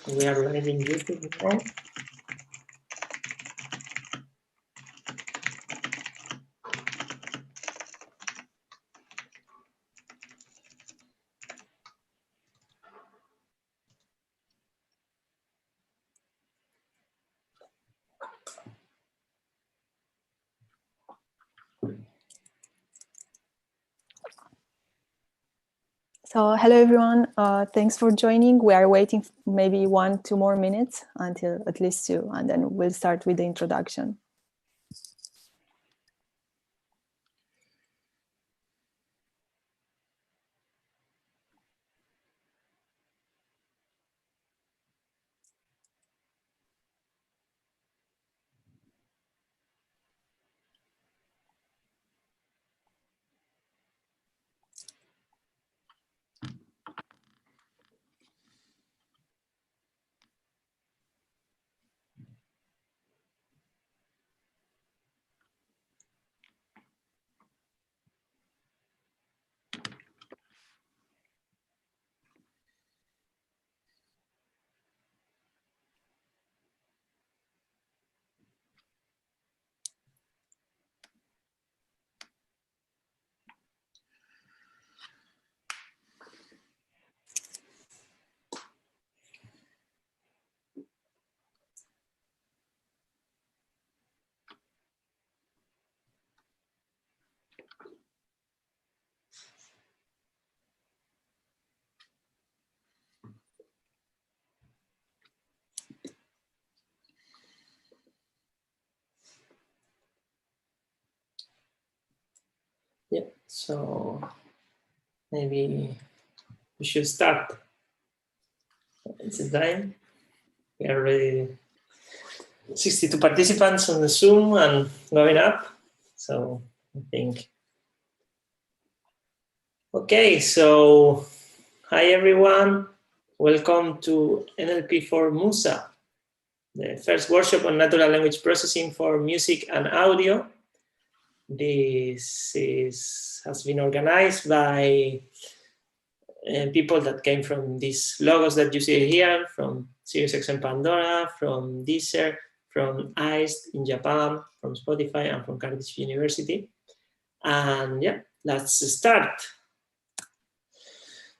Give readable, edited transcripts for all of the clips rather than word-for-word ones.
We are live in YouTube now. So hello everyone, thanks for joining. We are waiting maybe 1-2 more minutes until at least 2, and then we'll start with the introduction. Yeah, so maybe we should start. It's the time. We are already 62 participants on the Zoom and going up. So I think. Okay, so hi everyone. Welcome to NLP4MusA, the first workshop on natural language processing for music and audio. This has been organized by people that came from these logos that you see here, from SiriusXM Pandora, from Deezer, from ICE in Japan, from Spotify, and from Cardiff University. And yeah, let's start.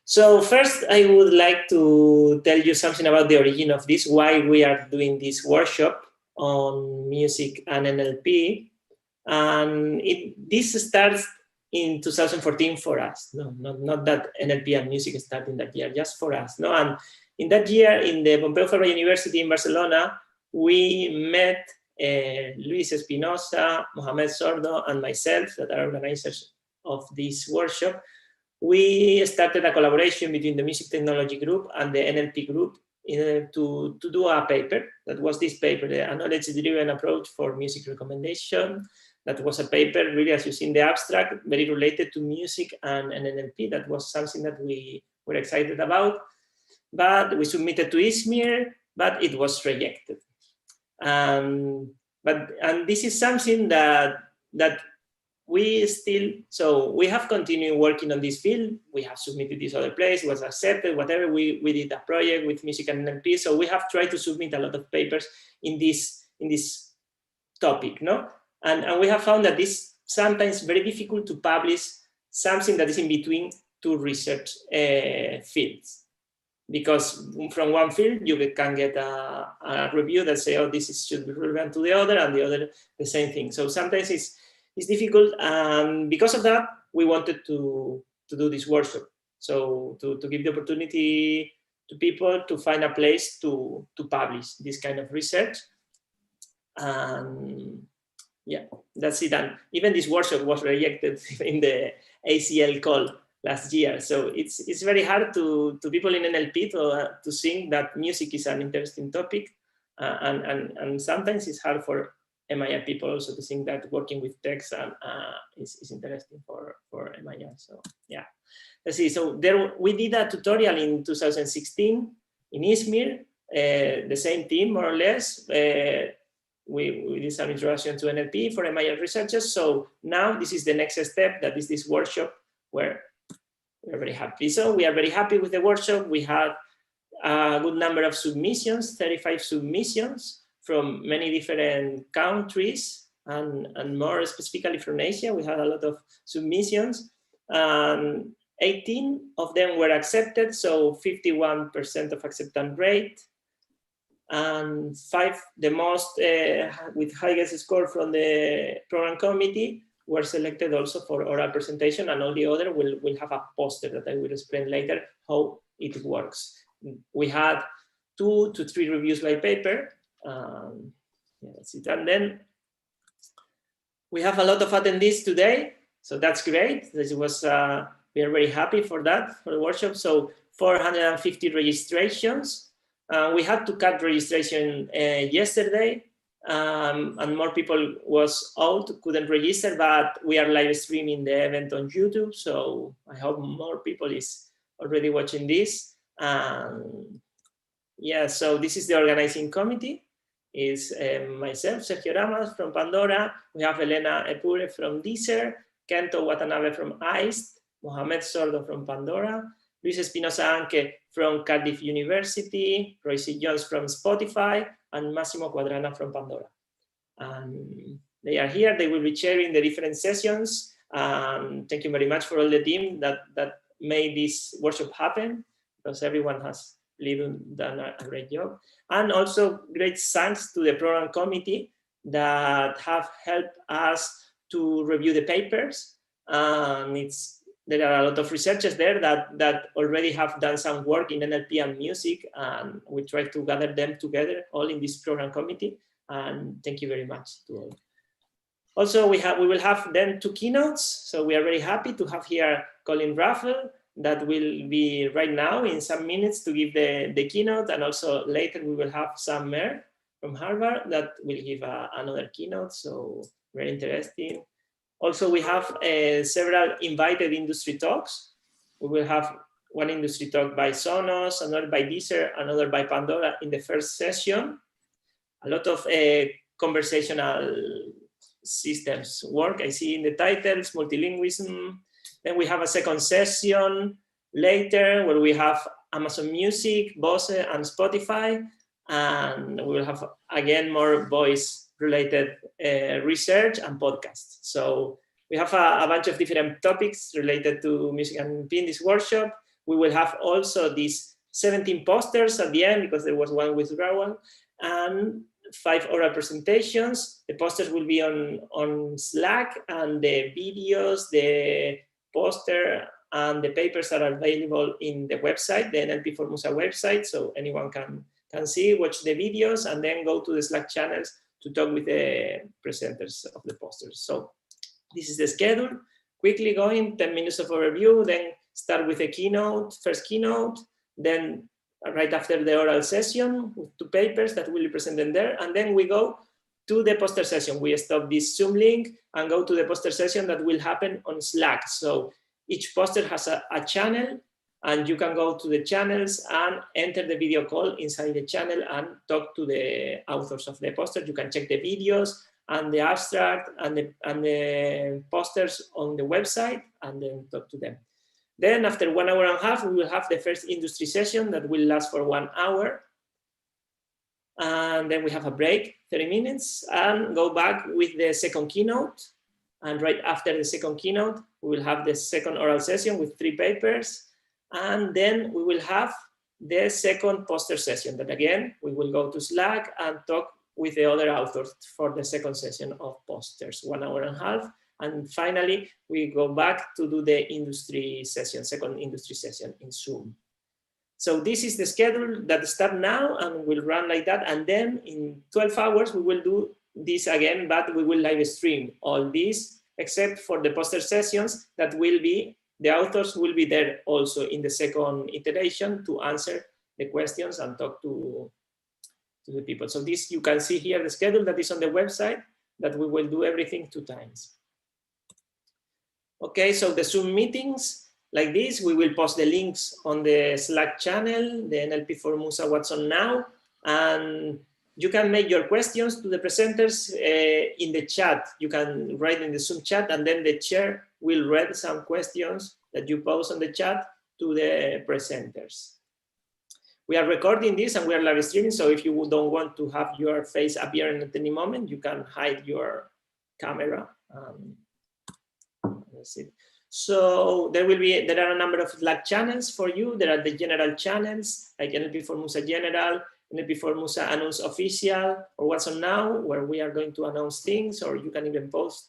So first, I would like to tell you something about the origin of this, why we are doing this workshop on music and NLP. And this starts in 2014 for us. No, not that NLP and music started in that year, just for us. No, and in that year, in the Pompeu Fabra University in Barcelona, we met Luis Espinosa, Mohamed Sordo, and myself, that are organizers of this workshop. We started a collaboration between the music technology group and the NLP group to do a paper. That was this paper, a knowledge-driven approach for music recommendation. That was a paper, really, as you see in the abstract, very related to music and NLP. That was something that we were excited about. But we submitted to ISMIR, but it was rejected. And this is something that we have continued working on this field. We have submitted this other place, was accepted, whatever. We did a project with music and NLP. So we have tried to submit a lot of papers in this topic, no? And we have found that it's sometimes very difficult to publish something that is in between two research fields. Because from one field, you can get a review that say, oh, this should be relevant to the other, and the other, the same thing. So sometimes it's difficult, and because of that, we wanted to do this workshop. So to give the opportunity to people to find a place to publish this kind of research. And yeah, that's it. And even this workshop was rejected in the ACL call last year. So it's very hard to people in NLP to think that music is an interesting topic, and sometimes it's hard for MIR people also to think that working with text is interesting for MIR. So yeah, let's see. So we did a tutorial in 2016 in ISMIR, the same team more or less. We did some introduction to NLP for MIR researchers. So now this is the next step, that is this workshop where we're very happy. So we are very happy with the workshop. We had a good number of submissions, 35 submissions from many different countries, and more specifically from Asia. We had a lot of submissions. 18 of them were accepted, so 51% of acceptance rate. And 5, the most with highest score from the program committee, were selected also for oral presentation, and all the other will have a poster that I will explain later how it works. We had 2 to 3 reviews by paper. Yeah, that's it. And then we have a lot of attendees today, so that's great. This was we are very happy for that, for the workshop. So 450 registrations. We had to cut registration yesterday, and more people was out, couldn't register, but we are live streaming the event on YouTube. So I hope more people is already watching this. Yeah, so this is the organizing committee. Is myself, Sergio Oramas from Pandora. We have Elena Epure from Deezer, Kento Watanabe from IST, Mohamed Sordo from Pandora, Luis Espinosa Anke from Cardiff University, Royce Jones from Spotify, and Massimo Quadrana from Pandora. And they are here. They will be chairing the different sessions. Thank you very much for all the team that made this workshop happen, because everyone has done a great job. And also great thanks to the program committee that have helped us to review the papers. There are a lot of researchers there that already have done some work in NLP and music, and we try to gather them together all in this program committee. And thank you very much to all. Also, we will have then 2 keynotes. So we are very happy to have here Colin Raffel, that will be right now in some minutes to give the keynote, and also later we will have ISMIR from Harvard that will give another keynote, so very interesting. Also, we have several invited industry talks. We will have one industry talk by Sonos, another by Deezer, another by Pandora in the first session. A lot of conversational systems work, I see in the titles, multilingualism. Then we have a second session later where we have Amazon Music, Bose, and Spotify. And we will have, again, more voice-related research and podcasts. So we have a bunch of different topics related to music and NLP in this workshop. We will have also these 17 posters at the end, because there was one withdrawal, and 5 oral presentations. The posters will be on Slack, and the videos, the poster, and the papers are available in the website, the NLP4MusA website, so anyone can see, watch the videos, and then go to the Slack channels to talk with the presenters of the posters. So this is the schedule. Quickly going, 10 minutes of overview, then start with a keynote, first keynote, then right after the oral session with 2 papers that will be presented there, and then we go to the poster session. We stop this Zoom link and go to the poster session that will happen on Slack. So each poster has a channel, and you can go to the channels and enter the video call inside the channel and talk to the authors of the poster. You can check the videos and the abstract and the posters on the website, and then talk to them. Then after 1 hour and a half, we will have the first industry session that will last for 1 hour. And then we have a break, 30 minutes, and go back with the second keynote. And right after the second keynote, we will have the second oral session with 3 papers. And then we will have the second poster session that, again, we will go to Slack and talk with the other authors for the second session of posters, 1 hour and a half. And finally, we go back to do the industry session, second industry session in Zoom. So this is the schedule that starts now and will run like that. And then in 12 hours, we will do this again, but we will live stream all this, except for the poster sessions that will be, the authors will be there also in the second iteration to answer the questions and talk to the people. So this, you can see here the schedule that is on the website, that we will do everything 2 times. Okay, so the Zoom meetings, like this, we will post the links on the Slack channel, the NLP4MusA What's On Now, and you can make your questions to the presenters in the chat. You can write in the Zoom chat, and then the chair will read some questions that you post on the chat to the presenters. We are recording this and we are live streaming, so if you don't want to have your face appearing at any moment, you can hide your camera. That's it. So there are a number of Slack channels for you. There are the general channels like NLP4MusA General, NLP4MusA Announce Official, or What's On Now, where we are going to announce things, or you can even post.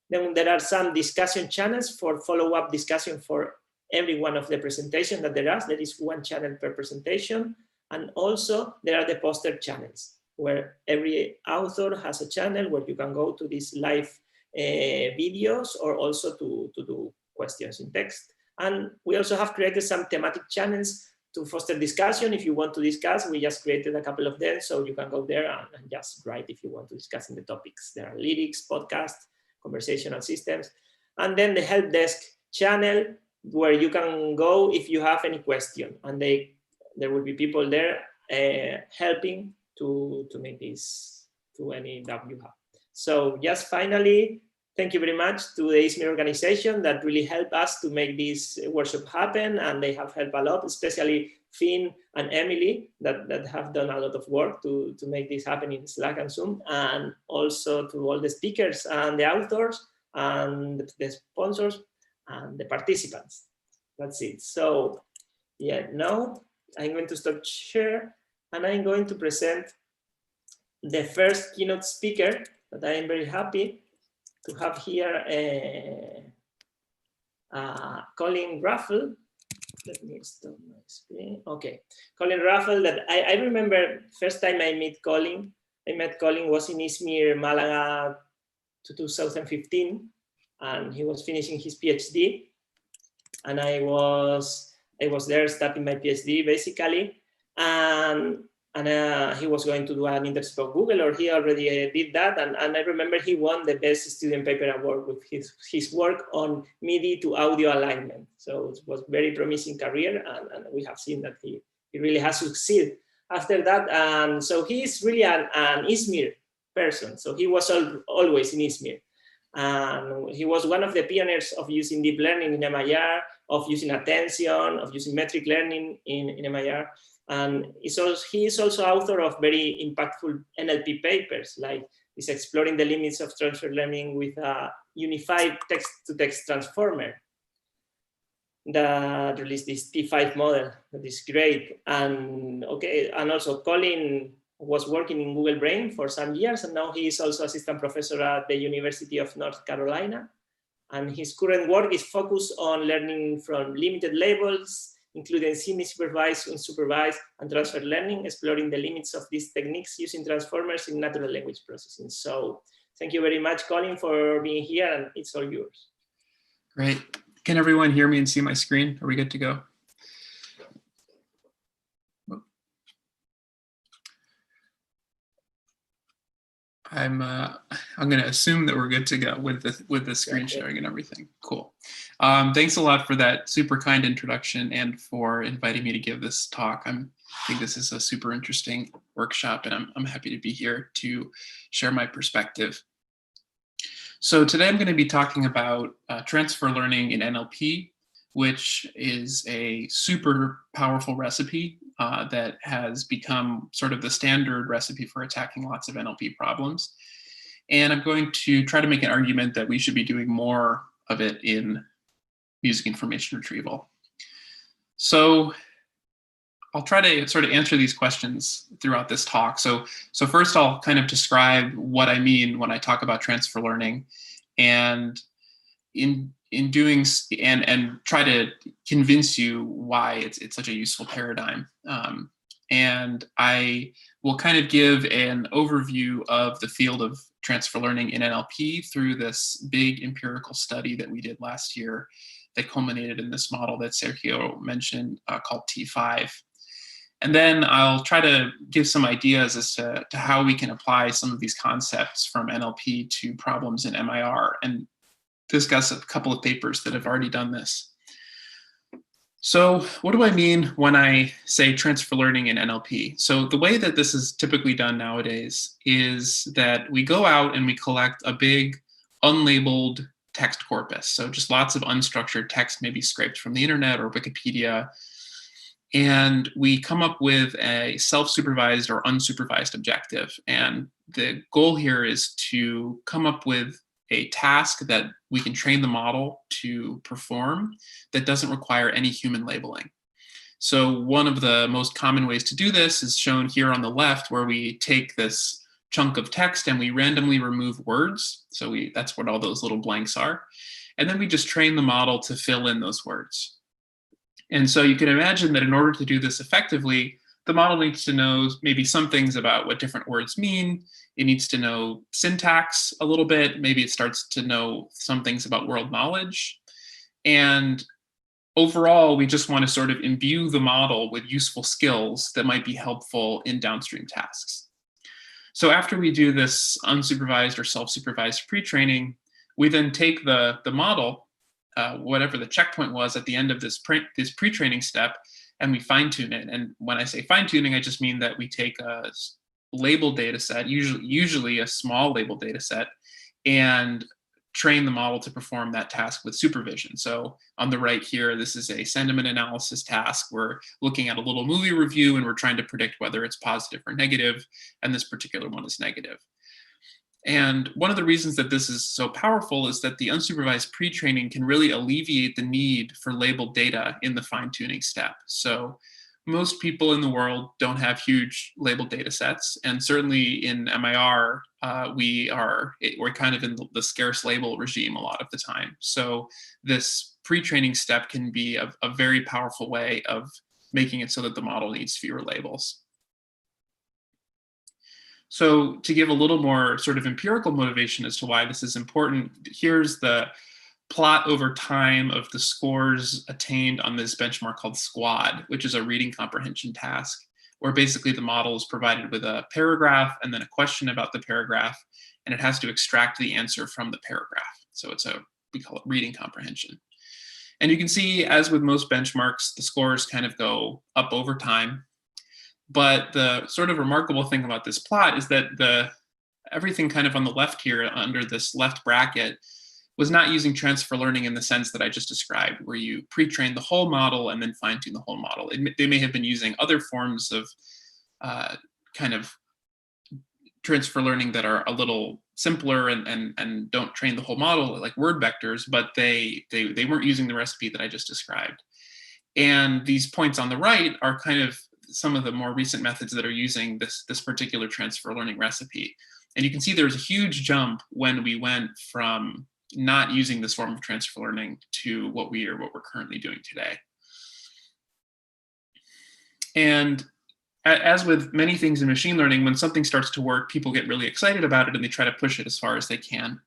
Then there are some discussion channels for follow-up discussion for every one of the presentation that there is. There is one channel per presentation. And also there are the poster channels, where every author has a channel where you can go to these live videos, or also to do questions in text. And we also have created some thematic channels to foster discussion. If you want to discuss, we just created a couple of them, so you can go there and just write if you want to discuss in the topics. There are lyrics, podcasts, conversational systems, and then the help desk channel, where you can go if you have any question, and there will be people there helping to make this to any doubt you have. So just finally, thank you very much to the ISMIR organization that really helped us to make this workshop happen, and they have helped a lot, especially Finn and Emily that have done a lot of work to make this happen in Slack and Zoom, and also to all the speakers and the authors and the sponsors and the participants. That's it. So yeah, now I'm going to stop share, and I'm going to present the first keynote speaker that I am very happy to have here, Colin Raffel. Let me stop my screen. Okay, Colin Raffel. That I remember first time I met Colin was in ISMIR, Malaga, 2015, and he was finishing his PhD, and I was there starting my PhD basically, and he was going to do an internship at Google, or he already did that, and I remember he won the best student paper award with his work on MIDI to audio alignment. So it was very promising career, and we have seen that he really has succeeded after that. And so he is really an ISMIR person. So he was always in ISMIR. And he was one of the pioneers of using deep learning in MIR, of using attention, of using metric learning in MIR. And he is also author of very impactful NLP papers, like is exploring the limits of transfer learning with a unified text-to-text transformer that released this T5 model that is great. And also Colin was working in Google Brain for some years, and now he is also assistant professor at the University of North Carolina. And his current work is focused on learning from limited labels, including semi-supervised, unsupervised, and transfer learning, exploring the limits of these techniques using transformers in natural language processing. So thank you very much, Colin, for being here, and it's all yours. Great. Can everyone hear me and see my screen? Are we good to go? I'm going to assume that we're good to go with the screen sharing and everything. Cool. Thanks a lot for that super kind introduction and for inviting me to give this talk. I think this is a super interesting workshop, and I'm happy to be here to share my perspective. So today I'm going to be talking about transfer learning in NLP, which is a super powerful recipe that has become sort of the standard recipe for attacking lots of NLP problems. And I'm going to try to make an argument that we should be doing more of it in music information retrieval. So I'll try to sort of answer these questions throughout this talk. So first I'll kind of describe what I mean when I talk about transfer learning, and in doing and try to convince you why it's such a useful paradigm. And I will kind of give an overview of the field of transfer learning in NLP through this big empirical study that we did last year that culminated in this model that Sergio mentioned called T5. And then I'll try to give some ideas as to how we can apply some of these concepts from NLP to problems in MIR, and discuss a couple of papers that have already done this. So what do I mean when I say transfer learning in NLP? So the way that this is typically done nowadays is that we go out and we collect a big unlabeled text corpus. So just lots of unstructured text, maybe scraped from the internet or Wikipedia. And we come up with a self-supervised or unsupervised objective. And the goal here is to come up with a task that we can train the model to perform that doesn't require any human labeling. So one of the most common ways to do this is shown here on the left, where we take this chunk of text and we randomly remove words. So that's what all those little blanks are. And then we just train the model to fill in those words. And so you can imagine that in order to do this effectively, the model needs to know maybe some things about what different words mean. It needs to know syntax a little bit. Maybe it starts to know some things about world knowledge. And overall, we just want to sort of imbue the model with useful skills that might be helpful in downstream tasks. So after we do this unsupervised or self-supervised pre-training, we then take the model, whatever the checkpoint was at the end of this pre-training step, and we fine-tune it. And when I say fine-tuning, I just mean that we take a labeled data set, usually a small labeled data set, and train the model to perform that task with supervision. So on the right here, this is a sentiment analysis task. We're looking at a little movie review and we're trying to predict whether it's positive or negative, and this particular one is negative. And one of the reasons that this is so powerful is that the unsupervised pre-training can really alleviate the need for labeled data in the fine-tuning step. So most people in the world don't have huge labeled data sets, and certainly in MIR, we're kind of in the scarce label regime a lot of the time. So this pre-training step can be a very powerful way of making it so that the model needs fewer labels. So to give a little more sort of empirical motivation as to why this is important, here's the plot over time of the scores attained on this benchmark called SQUAD, which is a reading comprehension task, where basically the model is provided with a paragraph and then a question about the paragraph, and it has to extract the answer from the paragraph. So we call it reading comprehension. And you can see, as with most benchmarks, the scores kind of go up over time. But the sort of remarkable thing about this plot is that everything kind of on the left here under this left bracket was not using transfer learning in the sense that I just described, where you pre-train the whole model and then fine-tune the whole model. They may have been using other forms of kind of transfer learning that are a little simpler and don't train the whole model, like word vectors, but they weren't using the recipe that I just described. And these points on the right are kind of some of the more recent methods that are using this particular transfer learning recipe. And you can see there's a huge jump when we went from not using this form of transfer learning to what we're currently doing today. And as with many things in machine learning, when something starts to work, people get really excited about it and they try to push it as far as they can.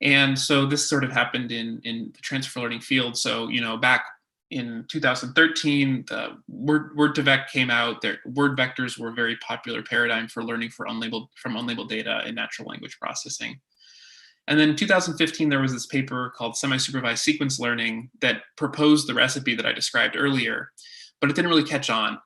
And so this sort of happened in the transfer learning field. So, back in 2013, the Word2Vec came out. Word vectors were a very popular paradigm for learning from unlabeled data in natural language processing. And then in 2015, there was this paper called Semi-Supervised Sequence Learning that proposed the recipe that I described earlier, but it didn't really catch on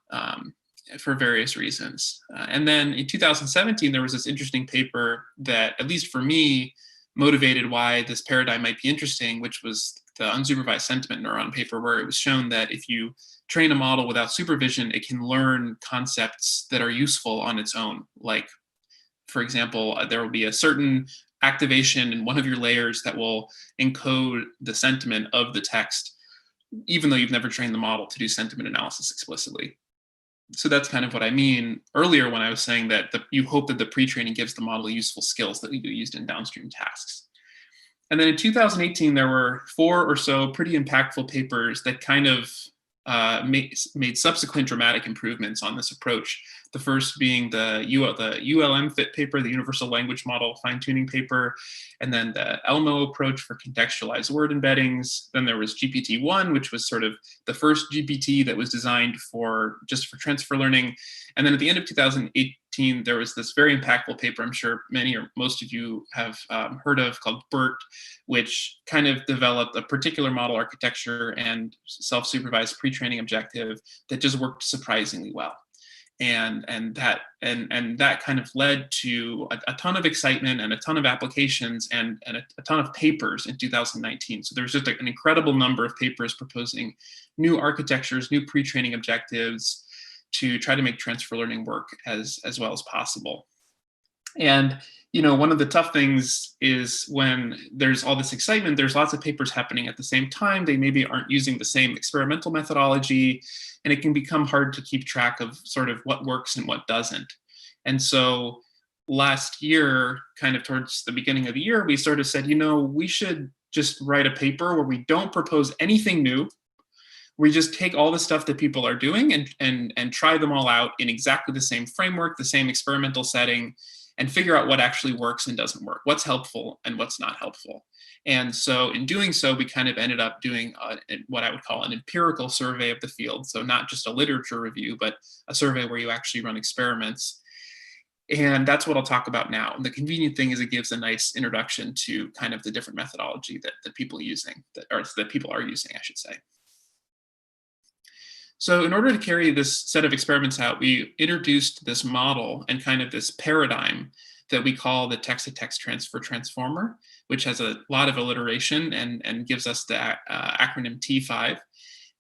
for various reasons. And then in 2017, there was this interesting paper that, at least for me, motivated why this paradigm might be interesting, which was the unsupervised sentiment neuron paper, where it was shown that if you train a model without supervision, it can learn concepts that are useful on its own. Like, for example, there will be a certain activation in one of your layers that will encode the sentiment of the text, even though you've never trained the model to do sentiment analysis explicitly. So that's kind of what I mean earlier when I was saying that you hope that the pre-training gives the model useful skills that will be used in downstream tasks. And then in 2018, there were 4 or so pretty impactful papers that kind of made subsequent dramatic improvements on this approach. The first being the ULM fit paper, the Universal Language Model fine-tuning paper, and then the ELMO approach for contextualized word embeddings. Then there was GPT-1, which was sort of the first GPT that was designed just for transfer learning. And then at the end of 2018, there was this very impactful paper I'm sure many or most of you have heard of, called BERT, which kind of developed a particular model architecture and self-supervised pre-training objective that just worked surprisingly well. And that kind of led to a ton of excitement and a ton of applications and a ton of papers in 2019. So there's just an incredible number of papers proposing new architectures, new pre-training objectives to try to make transfer learning work as well as possible. And one of the tough things is when there's all this excitement, there's lots of papers happening at the same time. They maybe aren't using the same experimental methodology, and it can become hard to keep track of sort of what works and what doesn't. And so last year, kind of towards the beginning of the year, we sort of said, we should just write a paper where we don't propose anything new. We just take all the stuff that people are doing and try them all out in exactly the same framework, the same experimental setting, and figure out what actually works and doesn't work, what's helpful and what's not helpful. And so in doing so, we kind of ended up doing what I would call an empirical survey of the field. So not just a literature review, but a survey where you actually run experiments. And that's what I'll talk about now. And the convenient thing is it gives a nice introduction to kind of the different methodology that people are using, I should say. So in order to carry this set of experiments out, we introduced this model and kind of this paradigm that we call the text-to-text transfer transformer, which has a lot of alliteration and gives us the acronym T5.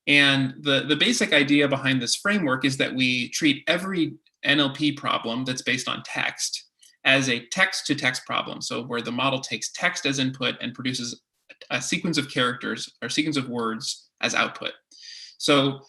And the basic idea behind this framework is that we treat every NLP problem that's based on text as a text-to-text problem. So where the model takes text as input and produces a sequence of characters or sequence of words as output. So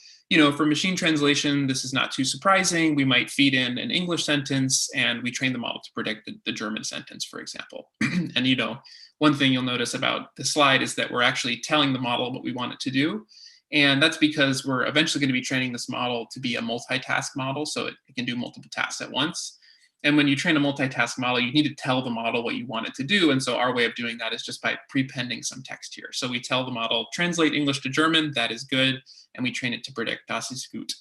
for machine translation, this is not too surprising. We might feed in an English sentence and we train the model to predict the German sentence, for example. And one thing you'll notice about the slide is that we're actually telling the model what we want it to do. And that's because we're eventually going to be training this model to be a multitask model, so it can do multiple tasks at once. And when you train a multitask model, you need to tell the model what you want it to do. And so our way of doing that is just by prepending some text here. So we tell the model, translate English to German, that is good. And we train it to predict das ist gut.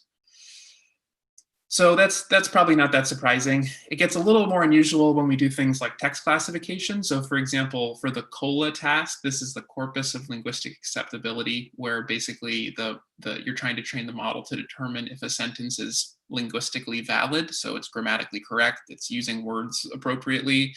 So that's probably not that surprising. It gets a little more unusual when we do things like text classification. So for example, for the COLA task, this is the corpus of linguistic acceptability, where basically you're trying to train the model to determine if a sentence is linguistically valid. So it's grammatically correct, it's using words appropriately.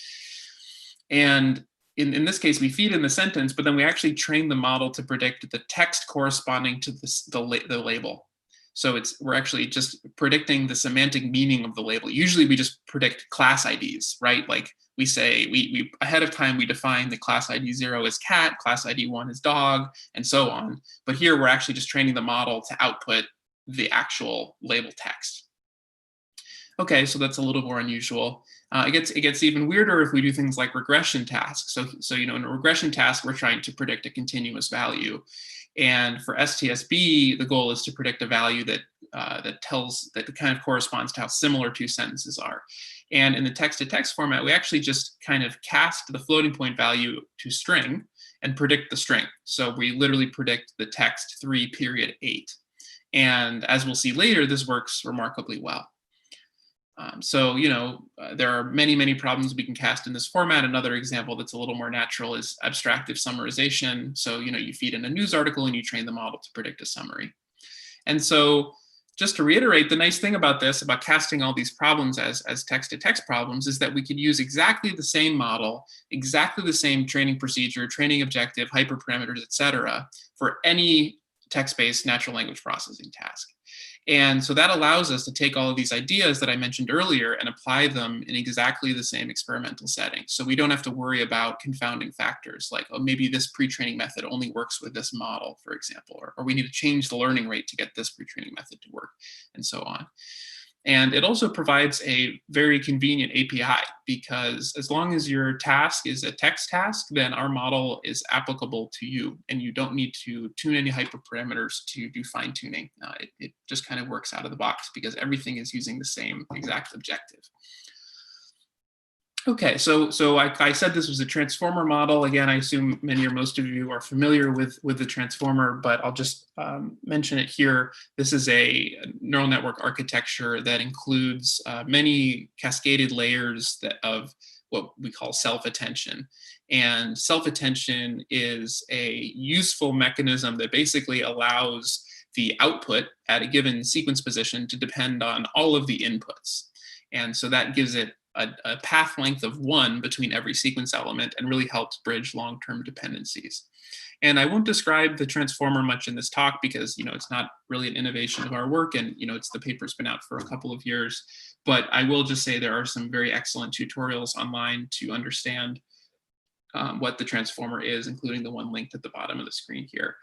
And in this case, we feed in the sentence, but then we actually train the model to predict the text corresponding to the label. So we're actually just predicting the semantic meaning of the label. Usually we just predict class IDs, right? Like we say, we ahead of time, we define the class ID 0 as cat, class ID 1 is dog, and so on. But here we're actually just training the model to output the actual label text. Okay, so that's a little more unusual. It gets even weirder if we do things like regression tasks. So in a regression task, we're trying to predict a continuous value. And for STSB, the goal is to predict a value that kind of corresponds to how similar two sentences are. And in the text-to-text format, we actually just kind of cast the floating point value to string and predict the string. So we literally predict the text 3:8. And as we'll see later, this works remarkably well. There are many, many problems we can cast in this format. Another example that's a little more natural is abstractive summarization. So, you feed in a news article and you train the model to predict a summary. And so just to reiterate, the nice thing about this, about casting all these problems as text-to-text problems, is that we could use exactly the same model, exactly the same training procedure, training objective, hyperparameters, etc., for any text-based natural language processing task. And so that allows us to take all of these ideas that I mentioned earlier and apply them in exactly the same experimental setting. So we don't have to worry about confounding factors like, oh, maybe this pre-training method only works with this model, for example, or we need to change the learning rate to get this pre-training method to work, and so on. And it also provides a very convenient API, because as long as your task is a text task, then our model is applicable to you, and you don't need to tune any hyperparameters to do fine tuning. It just kind of works out of the box because everything is using the same exact objective. Okay, so I said this was a transformer model. Again, I assume many or most of you are familiar with the transformer, but I'll just mention it here. This is a neural network architecture that includes many cascaded layers of what we call self-attention. And self-attention is a useful mechanism that basically allows the output at a given sequence position to depend on all of the inputs. And so that gives it a path length of 1 between every sequence element and really helps bridge long-term dependencies. And I won't describe the transformer much in this talk because, it's not really an innovation of our work, and, the paper's been out for a couple of years. But I will just say there are some very excellent tutorials online to understand what the transformer is, including the one linked at the bottom of the screen here.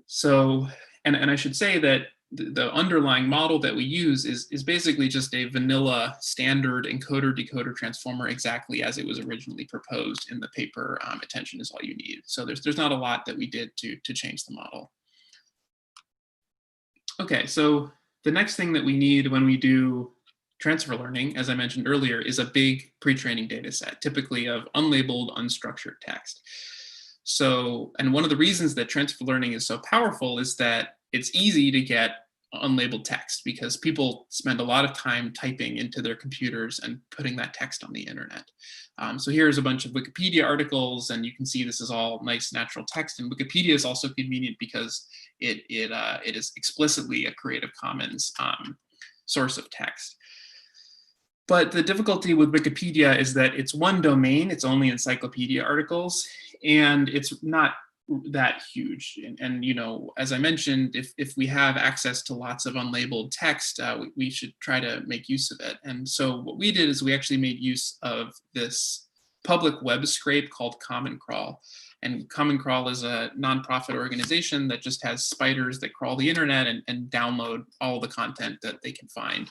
So, and I should say that the underlying model that we use is basically just a vanilla standard encoder-decoder transformer, exactly as it was originally proposed in the paper, Attention is All You Need. So there's not a lot that we did to change the model. Okay, so the next thing that we need when we do transfer learning, as I mentioned earlier, is a big pre-training data set, typically of unlabeled, unstructured text. So, and one of the reasons that transfer learning is so powerful is that it's easy to get unlabeled text because people spend a lot of time typing into their computers and putting that text on the internet. So here's a bunch of Wikipedia articles, and you can see this is all nice natural text. And Wikipedia is also convenient because it is explicitly a Creative Commons source of text. But the difficulty with Wikipedia is that it's one domain, it's only encyclopedia articles, and it's not that huge. And as I mentioned, if we have access to lots of unlabeled text, we should try to make use of it. And so what we did is we actually made use of this public web scrape called Common Crawl. And Common Crawl is a nonprofit organization that just has spiders that crawl the internet and download all the content that they can find.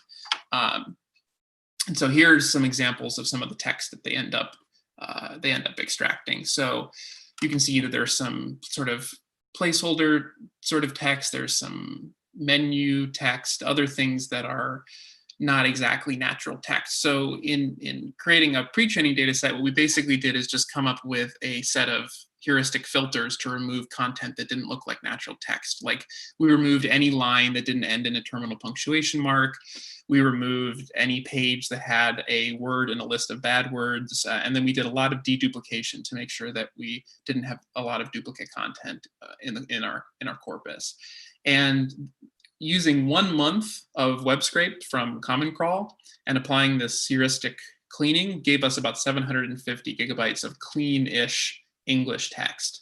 And so here's some examples of some of the text that they end up extracting. So you can see that there's some sort of placeholder sort of text, there's some menu text, other things that are not exactly natural text. So in creating a pre-training data set, what we basically did is just come up with a set of heuristic filters to remove content that didn't look like natural text. Like we removed any line that didn't end in a terminal punctuation mark. We removed any page that had a word in a list of bad words. And then we did a lot of deduplication to make sure that we didn't have a lot of duplicate content in our corpus. And using 1 month of web scrape from Common Crawl and applying this heuristic cleaning gave us about 750 gigabytes of clean-ish English text.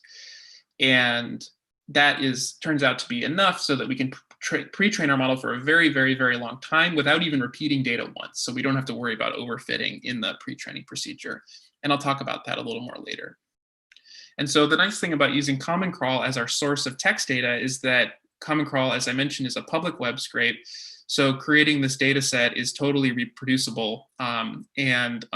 And that turns out to be enough so that we can pre-train our model for a very, very, very long time without even repeating data once. So we don't have to worry about overfitting in the pre-training procedure. And I'll talk about that a little more later. And so the nice thing about using Common Crawl as our source of text data is that Common Crawl, as I mentioned, is a public web scrape. So creating this data set is totally reproducible, and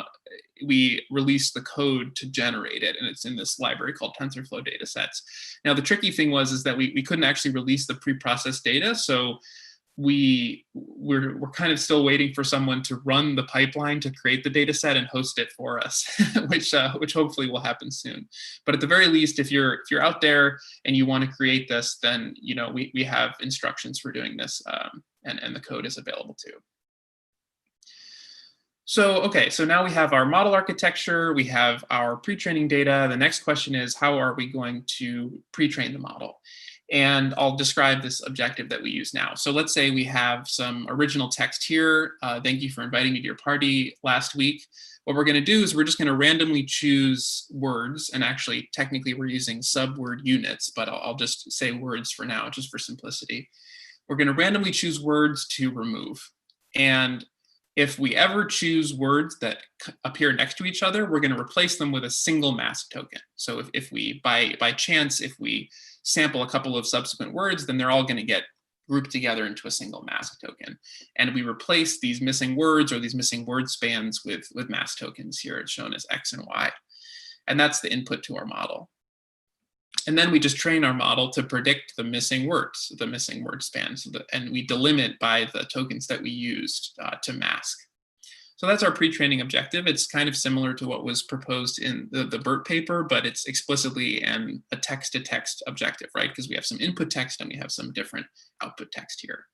we release the code to generate it, and it's in this library called TensorFlow datasets. Now, the tricky thing is that we couldn't actually release the pre-processed data, so we're kind of still waiting for someone to run the pipeline to create the data set and host it for us, which hopefully will happen soon. But at the very least, if you're out there and you want to create this, then we have instructions for doing this, and the code is available too. So, okay, so now we have our model architecture, we have our pre-training data. The next question is, how are we going to pre-train the model? And I'll describe this objective that we use now. So let's say we have some original text here. Thank you for inviting me to your party last week. What we're going to do is we're just going to randomly choose words. And actually, technically, we're using subword units, but I'll just say words for now, just for simplicity. We're going to randomly choose words to remove. And if we ever choose words that appear next to each other, we're going to replace them with a single mask token. So if we, by chance, if we sample a couple of subsequent words, then they're all going to get grouped together into a single mask token. And we replace these missing words or these missing word spans with mask tokens. Here it's shown as X and Y. And that's the input to our model. And then we just train our model to predict the missing words, the missing word spans, and we delimit by the tokens that we used to mask. So that's our pre-training objective. It's kind of similar to what was proposed in the BERT paper, but it's explicitly a text-to-text objective, right? Because we have some input text and we have some different output text here.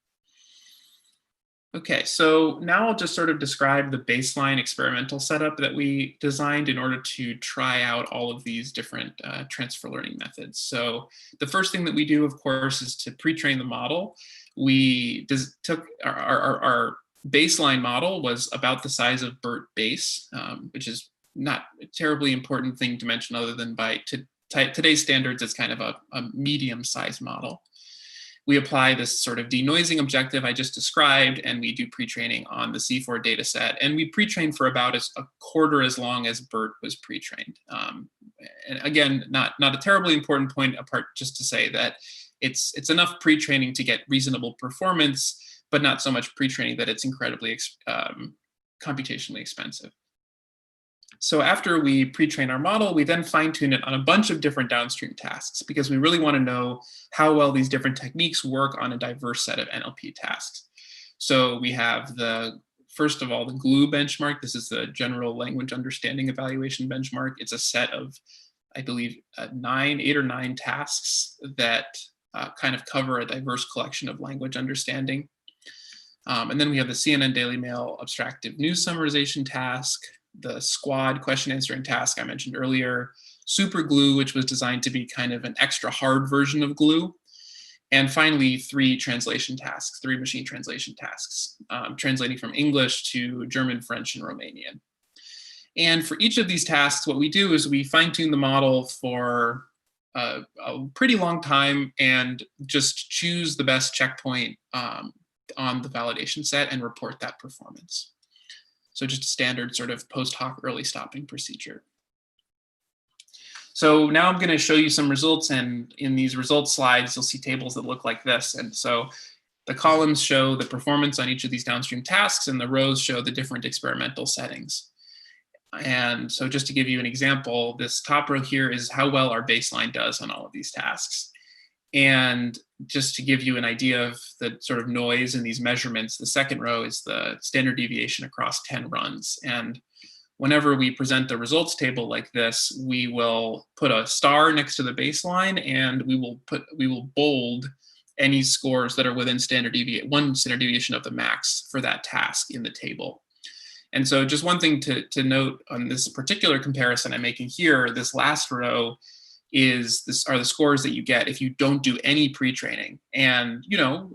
Okay, so now I'll just sort of describe the baseline experimental setup that we designed in order to try out all of these different transfer learning methods. So the first thing that we do, of course, is to pre-train the model. We took our baseline model was about the size of BERT base, which is not a terribly important thing to mention other than by today's standards, it's kind of a medium-sized model. We apply this sort of denoising objective I just described, and we do pre-training on the C4 data set. And we pre-trained for about a quarter as long as BERT was pre-trained. And again, not a terribly important point apart, just to say that it's enough pre-training to get reasonable performance, but not so much pre-training that it's incredibly computationally expensive. So after we pre-train our model, we then fine-tune it on a bunch of different downstream tasks because we really want to know how well these different techniques work on a diverse set of NLP tasks. So we have first of all, the GLUE benchmark. This is the General Language Understanding Evaluation benchmark. It's a set of, I believe, 8 or 9 tasks that kind of cover a diverse collection of language understanding. And then we have the CNN Daily Mail Abstractive News Summarization task, the SQUAD question answering task I mentioned earlier, Super GLUE, which was designed to be kind of an extra hard version of GLUE, and finally 3 translation tasks, 3 machine translation tasks, translating from English to German, French, and Romanian. And for each of these tasks, what we do is we fine-tune the model for a pretty long time and just choose the best checkpoint on the validation set and report that performance. So just a standard sort of post hoc early stopping procedure. So now I'm going to show you some results, and in these results slides, you'll see tables that look like this. And so the columns show the performance on each of these downstream tasks, and the rows show the different experimental settings. And so just to give you an example, this top row here is how well our baseline does on all of these tasks. And just to give you an idea of the sort of noise in these measurements, the second row is the standard deviation across 10 runs. And whenever we present the results table like this, we will put a star next to the baseline, and we will bold any scores that are within one standard deviation of the max for that task in the table. And so just one thing to note on this particular comparison I'm making here, this last row are the scores that you get if you don't do any pre-training. And,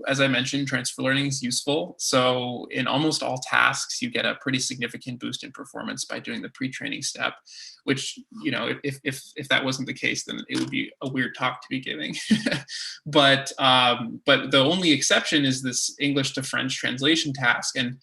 as I mentioned, transfer learning is useful. So in almost all tasks, you get a pretty significant boost in performance by doing the pre-training step, which, if that wasn't the case, then it would be a weird talk to be giving. But the only exception is this English to French translation task. And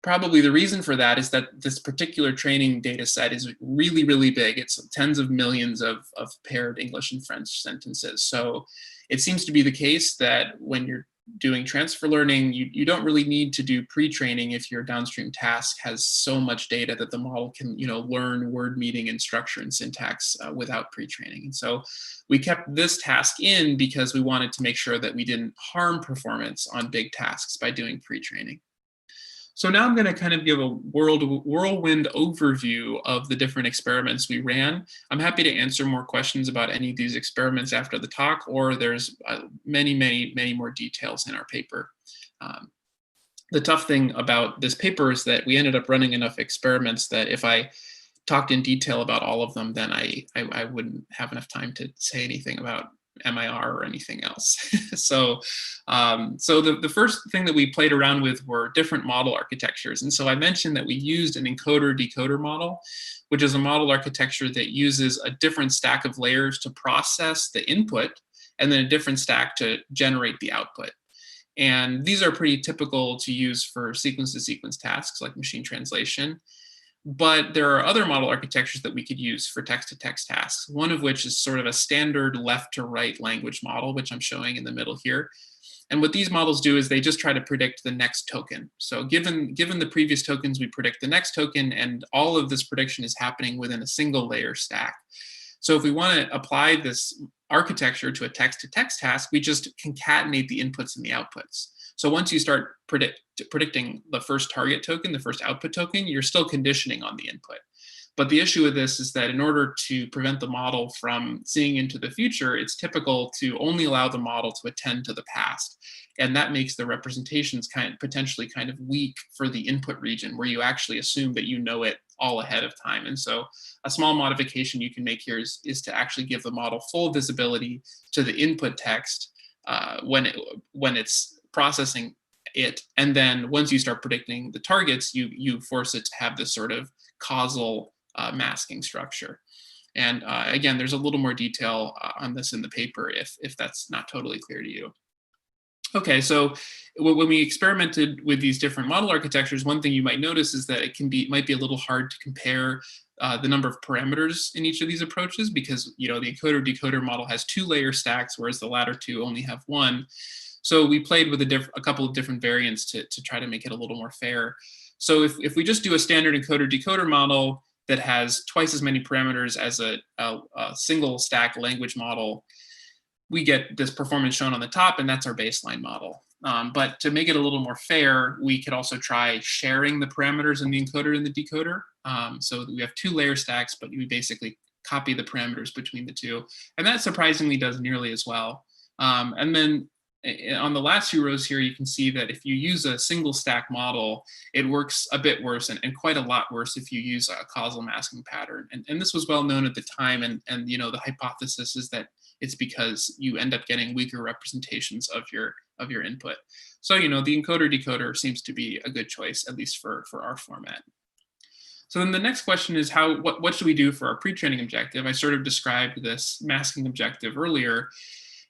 probably the reason for that is that this particular training data set is really, really big. It's tens of millions of paired English and French sentences. So it seems to be the case that when you're doing transfer learning, you don't really need to do pre-training if your downstream task has so much data that the model can, learn word meaning and structure and syntax without pre-training. And so we kept this task in because we wanted to make sure that we didn't harm performance on big tasks by doing pre-training. So now I'm going to kind of give a whirlwind overview of the different experiments we ran. I'm happy to answer more questions about any of these experiments after the talk, or there's many, many, many more details in our paper. The tough thing about this paper is that we ended up running enough experiments that if I talked in detail about all of them, then I wouldn't have enough time to say anything about MIR or anything else. So the first thing that we played around with were different model architectures. And so I mentioned that we used an encoder-decoder model, which is a model architecture that uses a different stack of layers to process the input, and then a different stack to generate the output. And these are pretty typical to use for sequence-to-sequence tasks like machine translation. But there are other model architectures that we could use for text-to-text tasks, one of which is sort of a standard left-to-right language model, which I'm showing in the middle here. And what these models do is they just try to predict the next token. So given the previous tokens, we predict the next token, and all of this prediction is happening within a single layer stack. So if we want to apply this architecture to a text-to-text task, we just concatenate the inputs and the outputs. So once you start predicting the first target token, the first output token, you're still conditioning on the input. But the issue with this is that in order to prevent the model from seeing into the future, it's typical to only allow the model to attend to the past. And that makes the representations potentially kind of weak for the input region, where you actually assume that you know it all ahead of time. And so a small modification you can make here is to actually give the model full visibility to the input text when it's processing it. And then once you start predicting the targets, you force it to have this sort of causal masking structure. And again, there's a little more detail on this in the paper if that's not totally clear to you. Okay, so when we experimented with these different model architectures, one thing you might notice is that it might be a little hard to compare the number of parameters in each of these approaches, because the encoder-decoder model has 2-layer stacks, whereas the latter two only have 1. So we played with a couple of different variants to try to make it a little more fair. So if we just do a standard encoder-decoder model that has twice as many parameters as a single stack language model, we get this performance shown on the top, and that's our baseline model. But to make it a little more fair, we could also try sharing the parameters in the encoder and the decoder. So we have 2-layer stacks, but we basically copy the parameters between the two. And that surprisingly does nearly as well. And then on the last 2 rows here, you can see that if you use a single stack model, it works a bit worse and quite a lot worse if you use a causal masking pattern. And this was well known at the time. And the hypothesis is that it's because you end up getting weaker representations of your input. So the encoder-decoder seems to be a good choice, at least for our format. So then the next question is what should we do for our pre-training objective? I sort of described this masking objective earlier,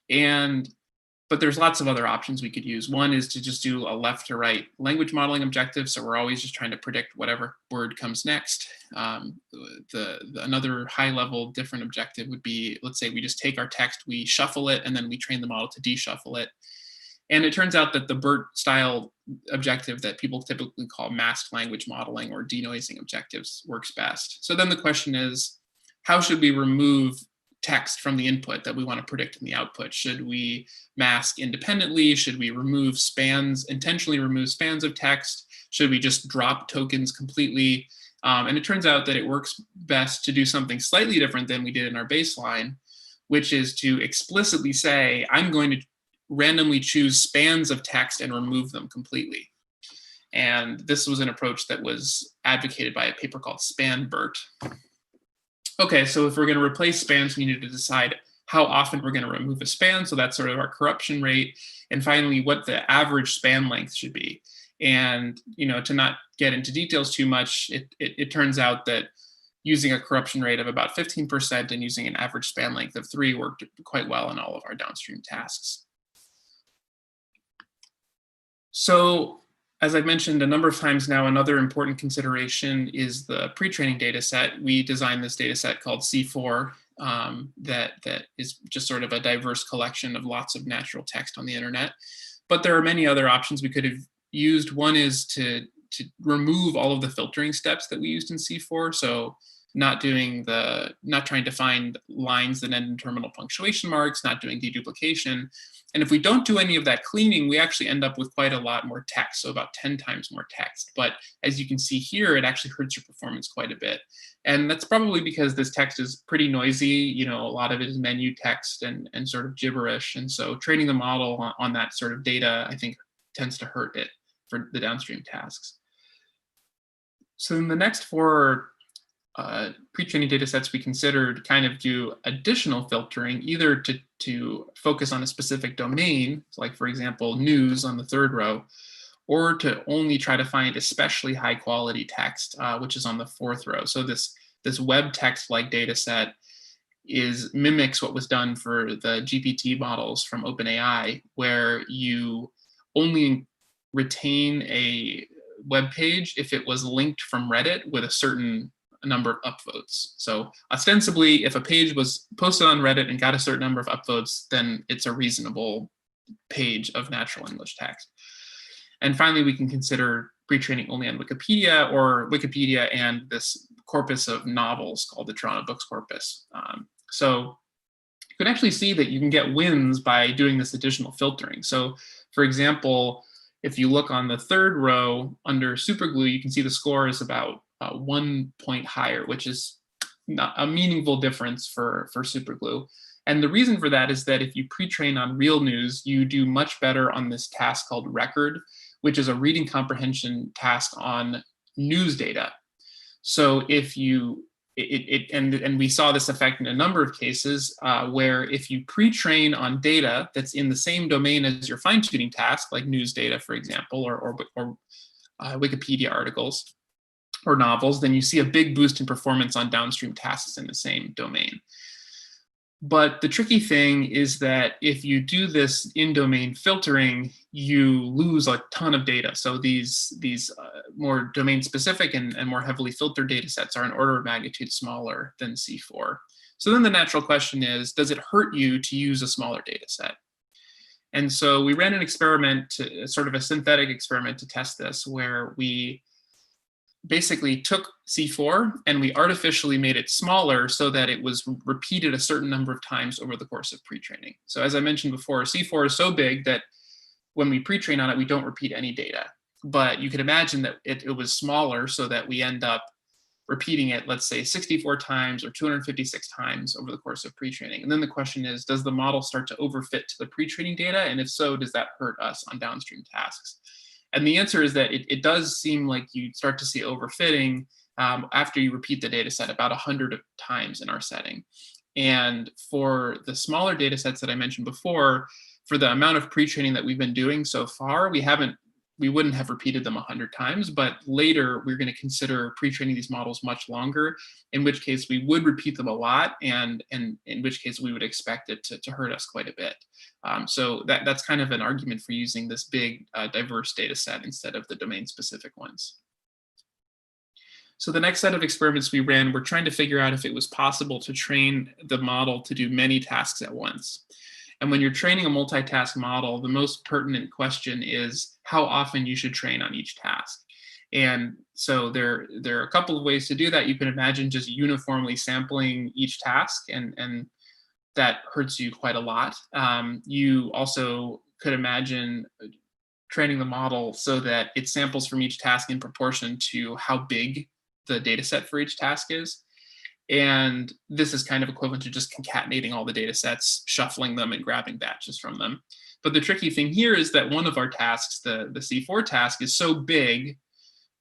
but there's lots of other options we could use. One is to just do a left to right language modeling objective. So we're always just trying to predict whatever word comes next. Another high level different objective would be, let's say we just take our text, we shuffle it, and then we train the model to deshuffle it. And it turns out that the BERT style objective that people typically call masked language modeling or denoising objectives works best. So then the question is, how should we remove text from the input that we want to predict in the output? Should we mask independently? Should we remove spans, intentionally remove spans of text? Should we just drop tokens completely? And it turns out that it works best to do something slightly different than we did in our baseline, which is to explicitly say, I'm going to randomly choose spans of text and remove them completely. And this was an approach that was advocated by a paper called Span BERT. Okay, so if we're going to replace spans, we need to decide how often we're going to remove a span. So that's sort of our corruption rate. And finally, what the average span length should be. And to not get into details too much, it turns out that using a corruption rate of about 15% and using an average span length of 3 worked quite well in all of our downstream tasks. So as I've mentioned a number of times now, another important consideration is the pre-training data set. We designed this data set called C4 that is just sort of a diverse collection of lots of natural text on the internet. But there are many other options we could have used. One is to remove all of the filtering steps that we used in C4. So not trying to find lines that end in terminal punctuation marks, not doing deduplication. And if we don't do any of that cleaning, we actually end up with quite a lot more text, so about 10 times more text. But as you can see here, it actually hurts your performance quite a bit. And that's probably because this text is pretty noisy. A lot of it is menu text and sort of gibberish. And so training the model on that sort of data, I think, tends to hurt it for the downstream tasks. So in the next 4 pre-training data sets we considered kind of do additional filtering, either to focus on a specific domain, like for example, news on the 3rd row, or to only try to find especially high quality text, which is on the 4th row. So this web text-like data set mimics what was done for the GPT models from OpenAI, where you only retain a web page if it was linked from Reddit with a certain number of upvotes. So ostensibly, if a page was posted on Reddit and got a certain number of upvotes, then it's a reasonable page of natural English text. And finally, we can consider pre-training only on Wikipedia, or Wikipedia and this corpus of novels called the Toronto Books Corpus. So you can actually see that you can get wins by doing this additional filtering. So for example, if you look on the 3rd row under superglue, you can see the score is about 1 point higher, which is not a meaningful difference for superglue. And the reason for that is that if you pre-train on real news, you do much better on this task called record, which is a reading comprehension task on news data. So if you, and we saw this effect in a number of cases where if you pre-train on data that's in the same domain as your fine-tuning task, like news data, for example, or Wikipedia articles or novels, then you see a big boost in performance on downstream tasks in the same domain. But the tricky thing is that if you do this in-domain filtering, you lose a ton of data. So these more domain-specific and more heavily filtered data sets are an order of magnitude smaller than C4. So then the natural question is, does it hurt you to use a smaller data set? And so we ran an experiment, sort of a synthetic experiment to test this, where we basically took C4 and we artificially made it smaller so that it was repeated a certain number of times over the course of pre-training. So as I mentioned before, C4 is so big that when we pre-train on it, we don't repeat any data. But you could imagine that it was smaller so that we end up repeating it, let's say 64 times or 256 times over the course of pre-training. And then the question is, does the model start to overfit to the pre-training data? And if so, does that hurt us on downstream tasks? And the answer is that it does seem like you start to see overfitting after you repeat the data set about 100 times in our setting. And for the smaller data sets that I mentioned before, for the amount of pre-training that we've been doing so far, we wouldn't have repeated them 100 times, but later we're going to consider pre-training these models much longer, in which case we would repeat them a lot, and in which case we would expect it to hurt us quite a bit. So that's kind of an argument for using this big diverse data set instead of the domain-specific ones. So the next set of experiments we ran, we're trying to figure out if it was possible to train the model to do many tasks at once. And when you're training a multitask model, the most pertinent question is how often you should train on each task. And so there are a couple of ways to do that. You can imagine just uniformly sampling each task, and that hurts you quite a lot. You also could imagine training the model so that it samples from each task in proportion to how big the data set for each task is. And this is kind of equivalent to just concatenating all the data sets, shuffling them, and grabbing batches from them. But the tricky thing here is that one of our tasks, the C4 task, is so big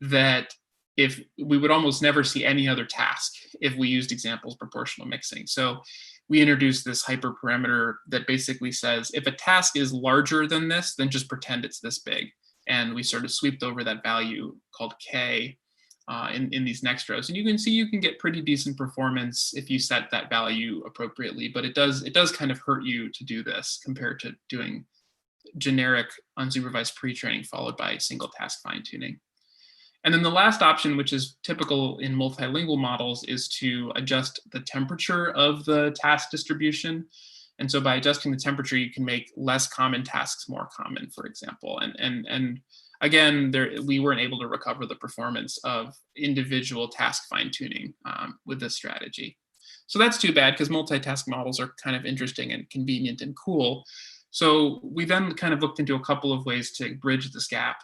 that if we would almost never see any other task if we used examples proportional mixing. So we introduced this hyperparameter that basically says, if a task is larger than this, then just pretend it's this big. And we sort of sweeped over that value called K in these next rows. And you can see you can get pretty decent performance if you set that value appropriately, but it does kind of hurt you to do this compared to doing generic unsupervised pre-training followed by single task fine-tuning. And then the last option, which is typical in multilingual models, is to adjust the temperature of the task distribution. And so by adjusting the temperature, you can make less common tasks more common, for example. And again, we weren't able to recover the performance of individual task fine-tuning with this strategy. So that's too bad, because multitask models are kind of interesting and convenient and cool. So we then kind of looked into a couple of ways to bridge this gap.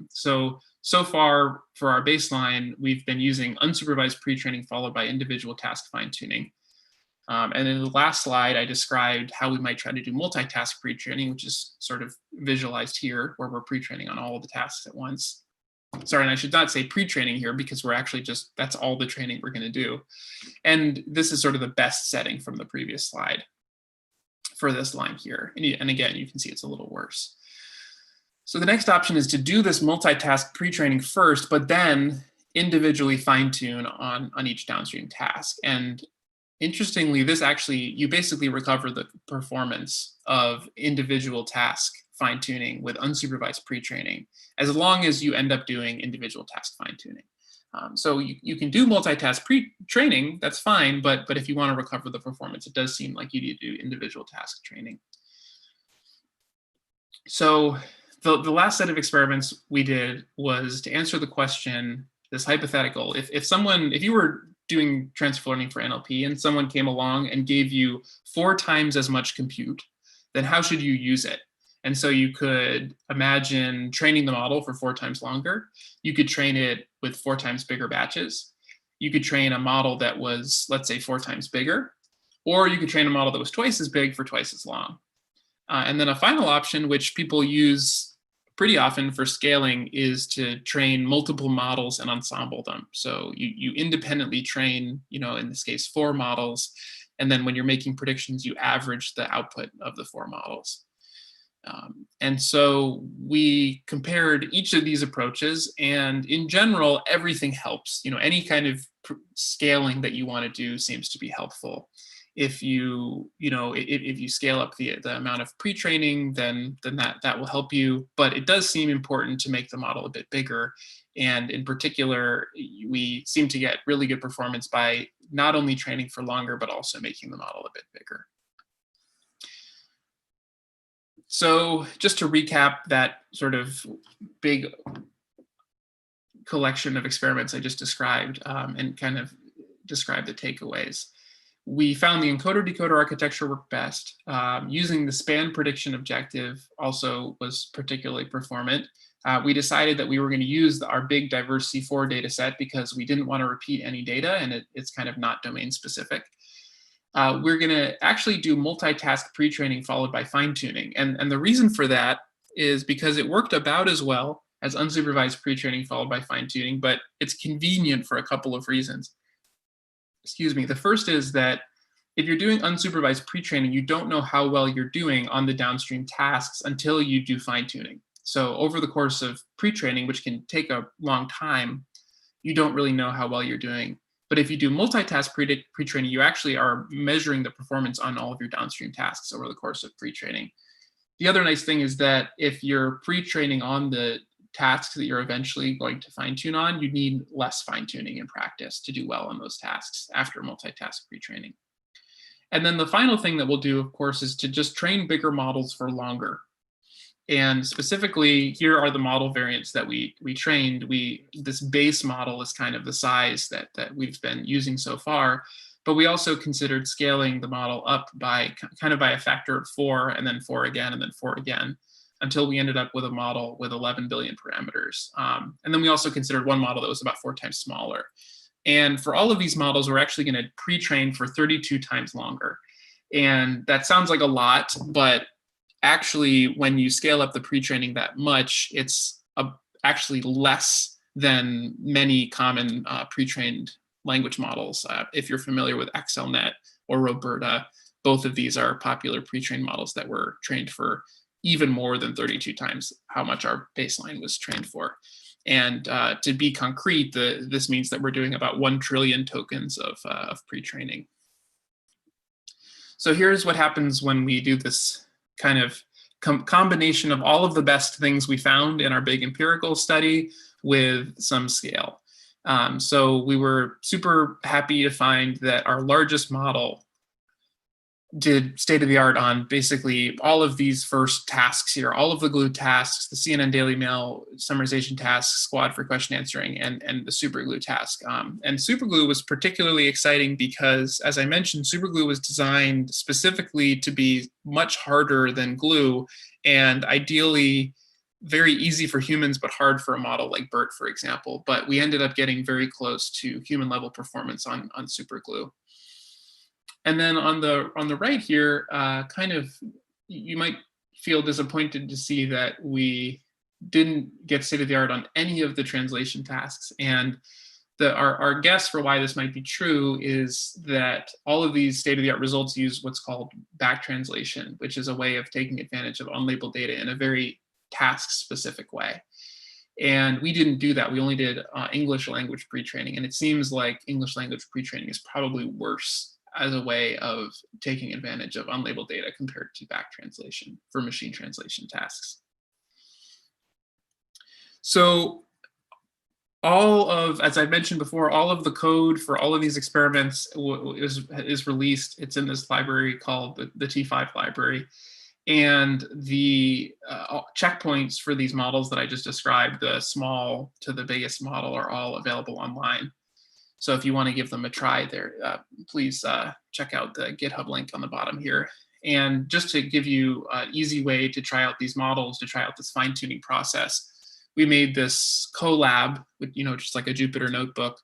So far for our baseline, we've been using unsupervised pre-training followed by individual task fine-tuning. And in the last slide, I described how we might try to do multitask pre-training, which is sort of visualized here, where we're pre-training on all of the tasks at once. Sorry, and I should not say pre-training here, because we're actually that's all the training we're going to do. And this is sort of the best setting from the previous slide for this line here. And again, you can see it's a little worse. So the next option is to do this multitask pre-training first, but then individually fine-tune on each downstream task. And interestingly, you basically recover the performance of individual task fine-tuning with unsupervised pre-training, as long as you end up doing individual task fine-tuning. So you can do multitask pre-training, that's fine, but if you want to recover the performance, it does seem like you need to do individual task training. So the last set of experiments we did was to answer the question, this hypothetical, if you were doing transfer learning for NLP and someone came along and gave you 4 times as much compute, then how should you use it? And so you could imagine training the model for 4 times longer. You could train it with 4 times bigger batches. You could train a model that was, let's say, 4 times bigger. or you could train a model that was twice as big for twice as long. And then a final option, which people use pretty often for scaling, is to train multiple models and ensemble them. So you independently train, in this case, 4 models. And then when you're making predictions, you average the output of the 4 models. And so we compared each of these approaches, and in general, everything helps. Any kind of scaling that you want to do seems to be helpful. If you scale up the amount of pre-training, then that will help you. But it does seem important to make the model a bit bigger. And in particular, we seem to get really good performance by not only training for longer, but also making the model a bit bigger. So just to recap that sort of big collection of experiments I just described, and kind of describe the takeaways. We found the encoder-decoder architecture worked best. Using the span prediction objective also was particularly performant. We decided that we were going to use our big diverse C4 data set because we didn't want to repeat any data, and it's kind of not domain specific. We're going to actually do multitask pre-training followed by fine-tuning. And the reason for that is because it worked about as well as unsupervised pre-training followed by fine-tuning, but it's convenient for a couple of reasons. Excuse me. The first is that if you're doing unsupervised pre-training, you don't know how well you're doing on the downstream tasks until you do fine-tuning. So over the course of pre-training, which can take a long time, you don't really know how well you're doing. But if you do multitask pre-training, you actually are measuring the performance on all of your downstream tasks over the course of pre-training. The other nice thing is that if you're pre-training on the tasks that you're eventually going to fine-tune on, you need less fine-tuning in practice to do well on those tasks after multitask pre-training. And then the final thing that we'll do, of course, is to just train bigger models for longer. And specifically, here are the model variants that we trained. This base model is kind of the size that we've been using so far, but we also considered scaling the model up by a factor of 4, and then 4 again, and then 4 again, until we ended up with a model with 11 billion parameters. And then we also considered one model that was about 4 times smaller. And for all of these models, we're actually going to pre-train for 32 times longer. And that sounds like a lot, but actually, when you scale up the pre-training that much, it's actually less than many common pre-trained language models. If you're familiar with XLNet or Roberta, both of these are popular pre-trained models that were trained for even more than 32 times how much our baseline was trained for. And to be concrete, this means that we're doing about 1 trillion tokens of pre-training. So here's what happens when we do this kind of combination of all of the best things we found in our big empirical study with some scale. So we were super happy to find that our largest model did state-of-the-art on basically all of these first tasks here, all of the glue tasks, the CNN Daily Mail summarization tasks, squad for question answering, and the superglue task. And superglue was particularly exciting because, as I mentioned, superglue was designed specifically to be much harder than glue, and ideally very easy for humans, but hard for a model like BERT, for example. But we ended up getting very close to human-level performance on superglue. And then on the right here, you might feel disappointed to see that we didn't get state-of-the-art on any of the translation tasks. And our guess for why this might be true is that all of these state-of-the-art results use what's called back translation, which is a way of taking advantage of unlabeled data in a very task-specific way. And we didn't do that. We only did English language pre-training. And it seems like English language pre-training is probably worse as a way of taking advantage of unlabeled data compared to back translation for machine translation tasks. So as I mentioned before, all of the code for all of these experiments is released. It's in this library called the T5 library. And the checkpoints for these models that I just described, the small to the biggest model, are all available online. So if you want to give them a try there, please check out the GitHub link on the bottom here. And just to give you an easy way to try out these models, to try out this fine-tuning process, we made this collab with, just like a Jupyter notebook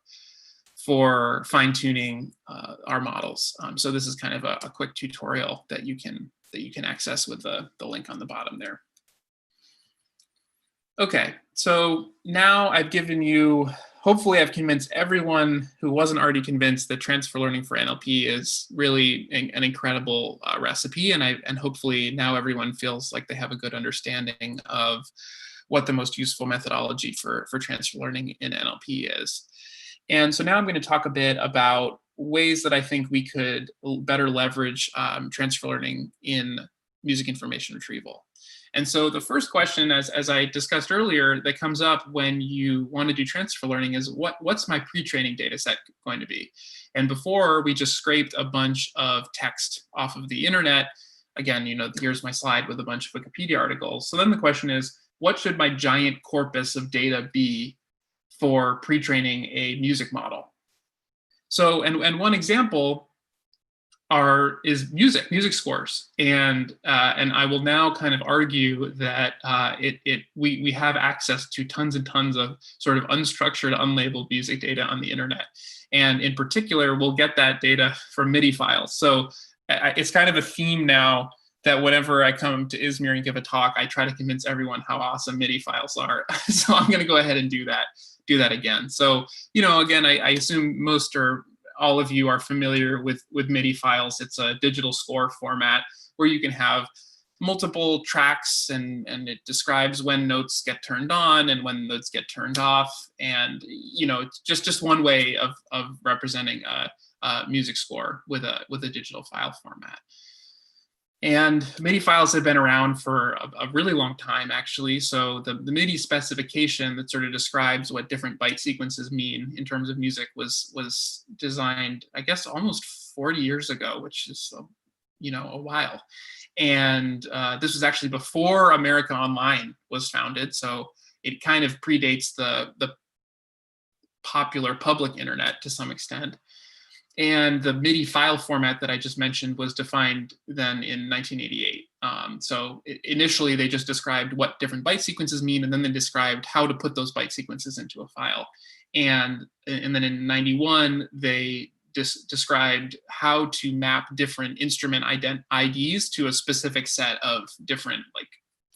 for fine-tuning our models. So this is kind of a quick tutorial that you can access with the link on the bottom there. Okay, so now I've given you, hopefully I've convinced everyone who wasn't already convinced that transfer learning for NLP is really an incredible recipe, and hopefully now everyone feels like they have a good understanding of what the most useful methodology for transfer learning in NLP is. And so now I'm going to talk a bit about ways that I think we could better leverage transfer learning in music information retrieval. And so the first question, as I discussed earlier, that comes up when you want to do transfer learning is what's my pre-training data set going to be? And before, we just scraped a bunch of text off of the internet. Again, here's my slide with a bunch of Wikipedia articles. So then the question is, what should my giant corpus of data be for pre-training a music model? So, and one example is music scores, and I will now kind of argue that we have access to tons and tons of sort of unstructured, unlabeled music data on the internet, and in particular, we'll get that data from MIDI files. So it's kind of a theme now that whenever I come to ISMIR and give a talk, I try to convince everyone how awesome MIDI files are. So I'm going to go ahead and do that again. So again, I assume most or all of you are familiar with MIDI files. It's a digital score format where you can have multiple tracks, and it describes when notes get turned on and when notes get turned off. And it's just one way of representing a music score with a digital file format. And MIDI files have been around for a really long time, actually. So the MIDI specification that sort of describes what different byte sequences mean in terms of music was designed, I guess, almost 40 years ago, which is a while. And this was actually before America Online was founded, so it kind of predates the popular public internet to some extent. And the MIDI file format that I just mentioned was defined then in 1988. So initially, they just described what different byte sequences mean, and then they described how to put those byte sequences into a file. And then in 91, they described how to map different instrument IDs to a specific set of different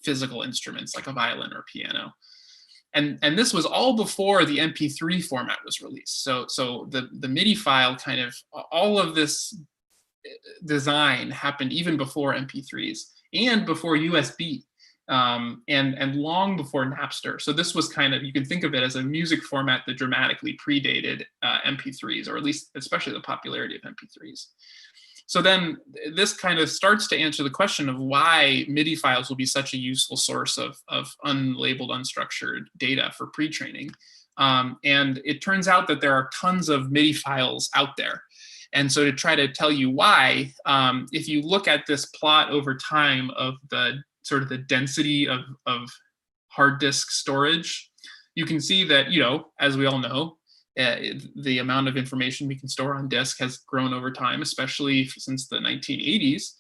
physical instruments, like a violin or piano. And this was all before the MP3 format was released. So the MIDI file kind of, all of this design happened even before MP3s and before USB, and long before Napster. So this was kind of, you can think of it as a music format that dramatically predated MP3s, or at least especially the popularity of MP3s. So then this kind of starts to answer the question of why MIDI files will be such a useful source of unlabeled, unstructured data for pre-training. And it turns out that there are tons of MIDI files out there. And so to try to tell you why, if you look at this plot over time of the sort of the density of hard disk storage, you can see that, as we all know, the amount of information we can store on disk has grown over time, especially since the 1980s.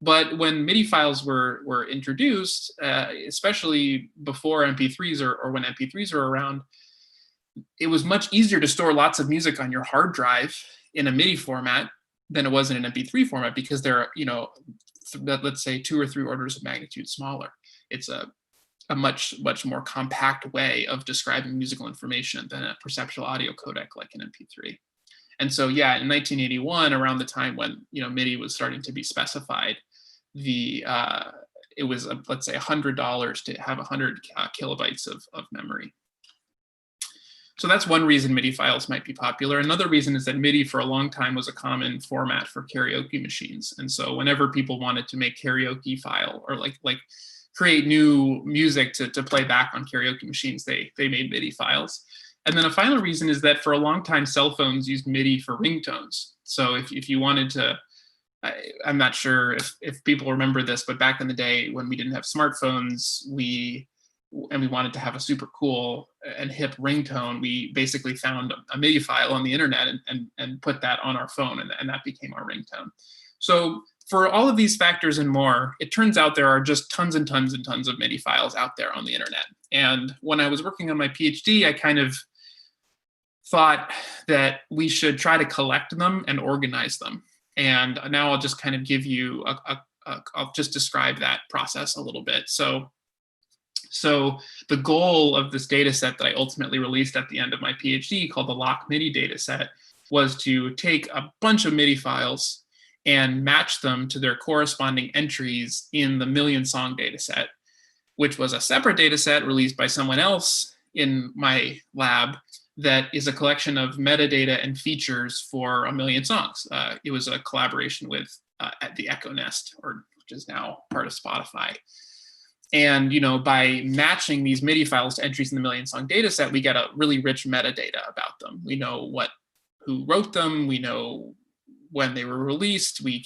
But when MIDI files were introduced, especially before MP3s or when MP3s were around, it was much easier to store lots of music on your hard drive in a MIDI format than it was in an MP3 format, because they're, let's say 2 or 3 orders of magnitude smaller. It's a much more compact way of describing musical information than a perceptual audio codec like an MP3. And so, yeah, in 1981, around the time when MIDI was starting to be specified, it was let's say $100 to have 100 kilobytes of memory. So that's one reason MIDI files might be popular. Another reason is that MIDI for a long time was a common format for karaoke machines. And so whenever people wanted to make karaoke file or like create new music to play back on karaoke machines, they made MIDI files. And then a final reason is that for a long time, cell phones used MIDI for ringtones. So if you wanted to, I'm not sure if people remember this, but back in the day when we didn't have smartphones, we wanted to have a super cool and hip ringtone, we basically found a MIDI file on the internet and put that on our phone, and that became our ringtone. So for all of these factors and more, it turns out there are just tons and tons and tons of MIDI files out there on the internet. And when I was working on my PhD, I kind of thought that we should try to collect them and organize them. And now I'll just kind of give you I'll just describe that process a little bit. So the goal of this data set that I ultimately released at the end of my PhD, called the Lock MIDI data set, was to take a bunch of MIDI files and match them to their corresponding entries in the Million Song data set, which was a separate data set released by someone else in my lab that is a collection of metadata and features for 1 million songs. It was a collaboration with the Echo Nest, which is now part of Spotify. And by matching these MIDI files to entries in the Million Song data set, we get a really rich metadata about them. We know who wrote them. We know when they were released. We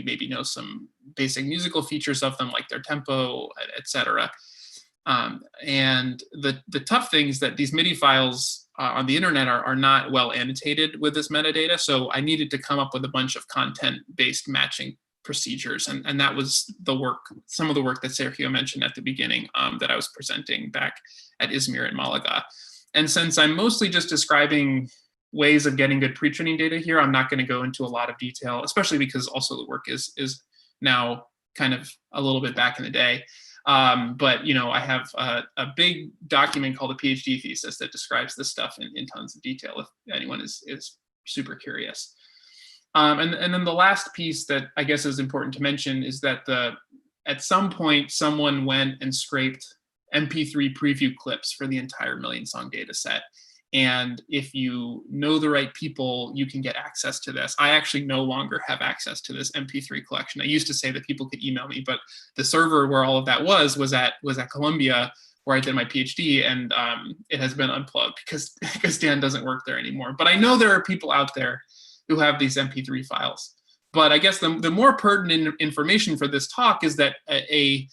maybe know some basic musical features of them, like their tempo, etc. And the tough thing is that these MIDI files on the internet are not well annotated with this metadata. So I needed to come up with a bunch of content-based matching procedures. And that was some of the work that Sergio mentioned at the beginning that I was presenting back at ISMIR in Malaga. And since I'm mostly just describing ways of getting good pre-training data here, I'm not going to go into a lot of detail, especially because also the work is now kind of a little bit back in the day. But I have a big document called a PhD thesis that describes this stuff in tons of detail if anyone is super curious. And then the last piece that I guess is important to mention is that at some point someone went and scraped MP3 preview clips for the entire Million Song data set. And if you know the right people, you can get access to this. I actually no longer have access to this MP3 collection. I used to say that people could email me, but the server where all of that was at Columbia, where I did my PhD, and it has been unplugged because Dan doesn't work there anymore. But I know there are people out there who have these MP3 files. But I guess the more pertinent information for this talk is that a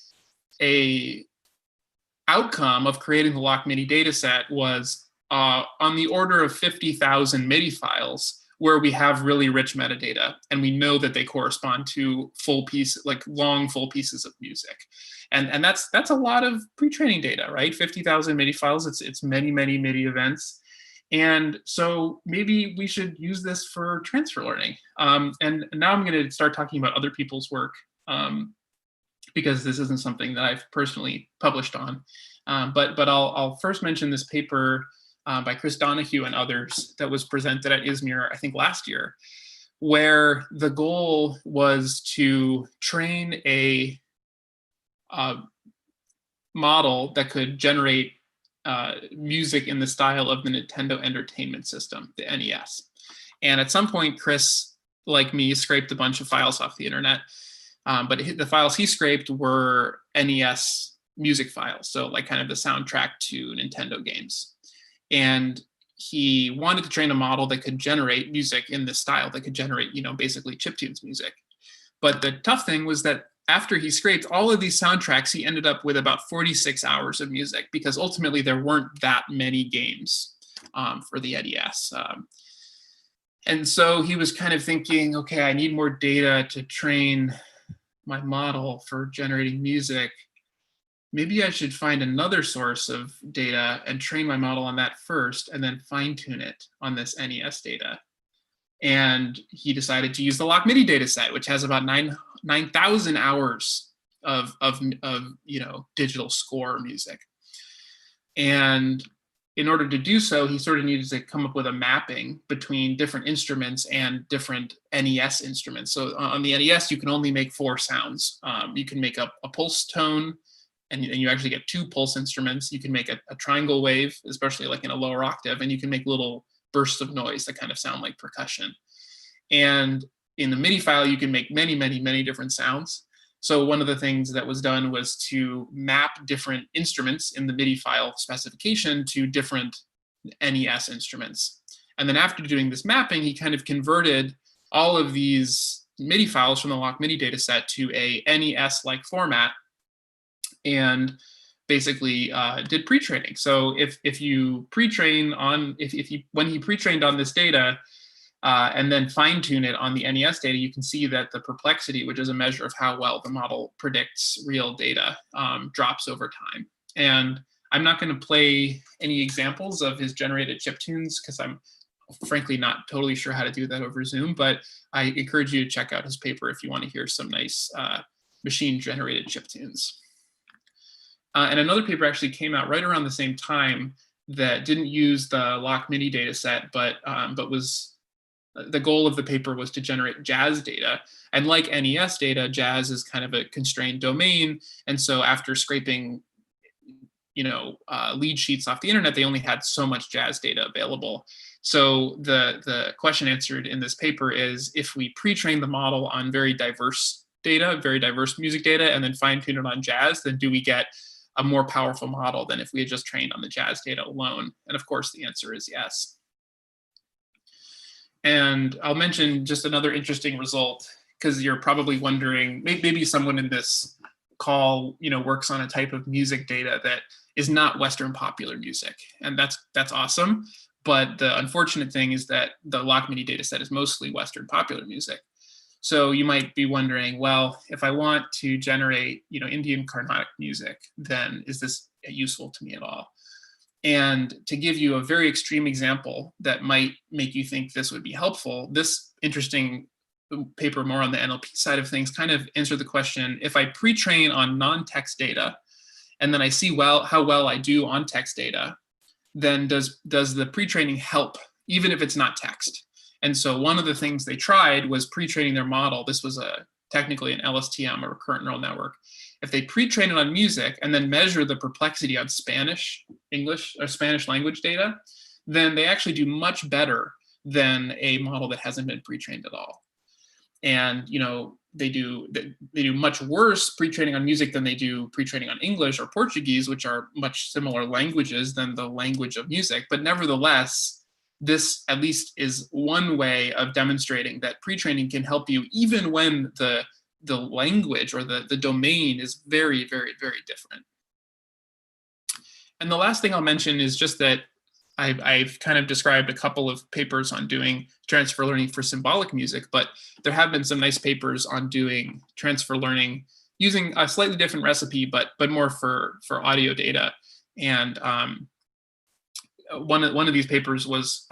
outcome of creating the Lock MIDI dataset was on the order of 50,000 MIDI files where we have really rich metadata, and we know that they correspond to long full pieces of music. And that's a lot of pre-training data, right? 50,000 MIDI files, it's many, many MIDI events. And so maybe we should use this for transfer learning. And now I'm going to start talking about other people's work because this isn't something that I've personally published on. But I'll first mention this paper by Chris Donahue and others that was presented at ISMIR, I think last year, where the goal was to train a model that could generate music in the style of the Nintendo Entertainment System, the NES. And at some point, Chris, like me, scraped a bunch of files off the internet. But the files he scraped were NES music files, so like kind of the soundtrack to Nintendo games. And he wanted to train a model that could generate music in this style, that could generate, basically chiptunes music. But the tough thing was that after he scraped all of these soundtracks, he ended up with about 46 hours of music, because ultimately there weren't that many games for the NES. And so he was kind of thinking, okay, I need more data to train my model for generating music. Maybe I should find another source of data and train my model on that first, and then fine tune it on this NES data. And he decided to use the Lock MIDI dataset, which has about 9,000 hours of digital score music. And in order to do so, he sort of needed to come up with a mapping between different instruments and different NES instruments. So on the NES, you can only make 4 sounds. You can make a pulse tone, and you actually get 2 pulse instruments. You can make a triangle wave, especially like in a lower octave, and you can make little bursts of noise that kind of sound like percussion. And in the MIDI file, you can make many, many, many different sounds. So one of the things that was done was to map different instruments in the MIDI file specification to different NES instruments. And then after doing this mapping, he kind of converted all of these MIDI files from the Lock MIDI dataset to a NES-like format, and basically did pre-training. So if you pre-train on, when he pre-trained on this data and then fine-tune it on the NES data, you can see that the perplexity, which is a measure of how well the model predicts real data, drops over time. And I'm not going to play any examples of his generated chiptunes because I'm frankly not totally sure how to do that over Zoom, but I encourage you to check out his paper if you want to hear some nice machine-generated chiptunes. And another paper actually came out right around the same time that didn't use the lock MIDI data set, but was the goal of the paper was to generate jazz data. And like NES data, jazz is kind of a constrained domain. And so after scraping lead sheets off the internet, they only had so much jazz data available. So the question answered in this paper is, if we pre-train the model on very diverse data, very diverse music data, and then fine-tune it on jazz, then do we get a more powerful model than if we had just trained on the jazz data alone? And of course, the answer is yes. And I'll mention just another interesting result, because you're probably wondering, maybe someone in this call, works on a type of music data that is not Western popular music, and that's awesome. But the unfortunate thing is that the lock MIDI data set is mostly Western popular music. So you might be wondering, well, if I want to generate, Indian Carnatic music, then is this useful to me at all? And to give you a very extreme example that might make you think this would be helpful, this interesting paper more on the NLP side of things kind of answered the question, if I pre-train on non-text data, and then I see how well I do on text data, then does the pre-training help, even if it's not text? And so one of the things they tried was pre-training their model. This was technically an LSTM, or recurrent neural network. If they pre-train it on music and then measure the perplexity on Spanish, English, or Spanish language data, then they actually do much better than a model that hasn't been pre-trained at all. And they do much worse pre-training on music than they do pre-training on English or Portuguese, which are much similar languages than the language of music. But nevertheless, this at least is one way of demonstrating that pre-training can help you even when the language or the domain is very, very, very different. And the last thing I'll mention is just that I've kind of described a couple of papers on doing transfer learning for symbolic music, but there have been some nice papers on doing transfer learning using a slightly different recipe, but more for audio data. And one of these papers was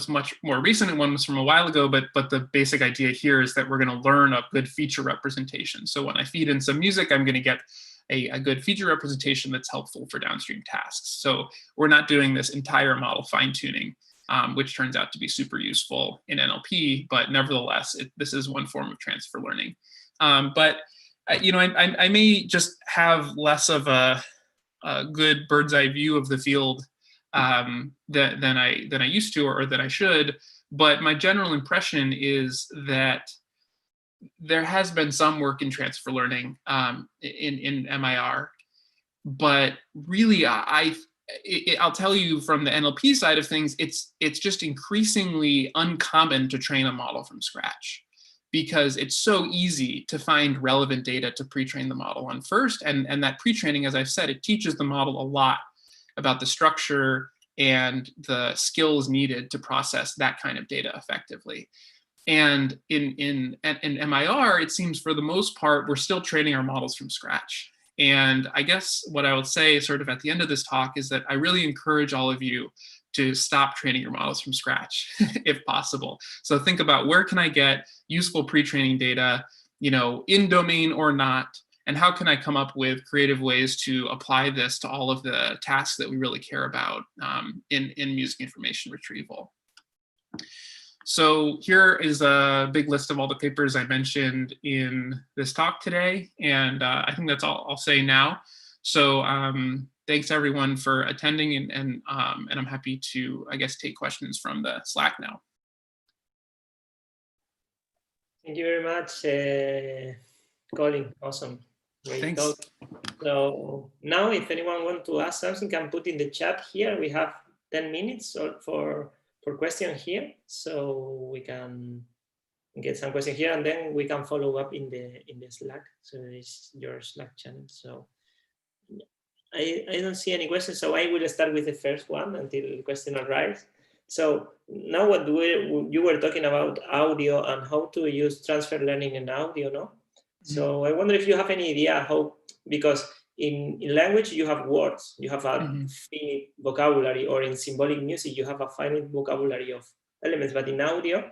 much more recent, and one was from a while ago, but the basic idea here is that we're going to learn a good feature representation. So when I feed in some music, I'm going to get a good feature representation that's helpful for downstream tasks. So we're not doing this entire model fine-tuning, which turns out to be super useful in NLP, but nevertheless, this is one form of transfer learning. But I may just have less of a good bird's eye view of the field than I used to, or that I should. But my general impression is that there has been some work in transfer learning in MIR, but really I'll tell you from the NLP side of things, it's just increasingly uncommon to train a model from scratch, because it's so easy to find relevant data to pre-train the model on first. And that pre-training, as I've said, it teaches the model a lot about the structure and the skills needed to process that kind of data effectively. And in MIR, it seems for the most part, we're still training our models from scratch. And I guess what I would say sort of at the end of this talk is that I really encourage all of you to stop training your models from scratch, if possible. So think about, where can I get useful pre-training data, in domain or not, and how can I come up with creative ways to apply this to all of the tasks that we really care about in music information retrieval. So here is a big list of all the papers I mentioned in this talk today, and I think that's all I'll say now. So thanks everyone for attending, and I'm happy to, I guess, take questions from the Slack now. Thank you very much, Colin. Awesome. Great Thanks. talk. So now, if anyone wants to ask something, can put in the chat here. We have 10 minutes for question here, so we can get some question here, and then we can follow up in the Slack. So it's your Slack channel. So I don't see any questions, so I will start with the first one until the question arrives. So now what you were talking about audio and how to use transfer learning in audio, no? So I wonder if you have any idea how, because in language, you have words, you have a finite vocabulary, or in symbolic music, you have a finite vocabulary of elements. But in audio,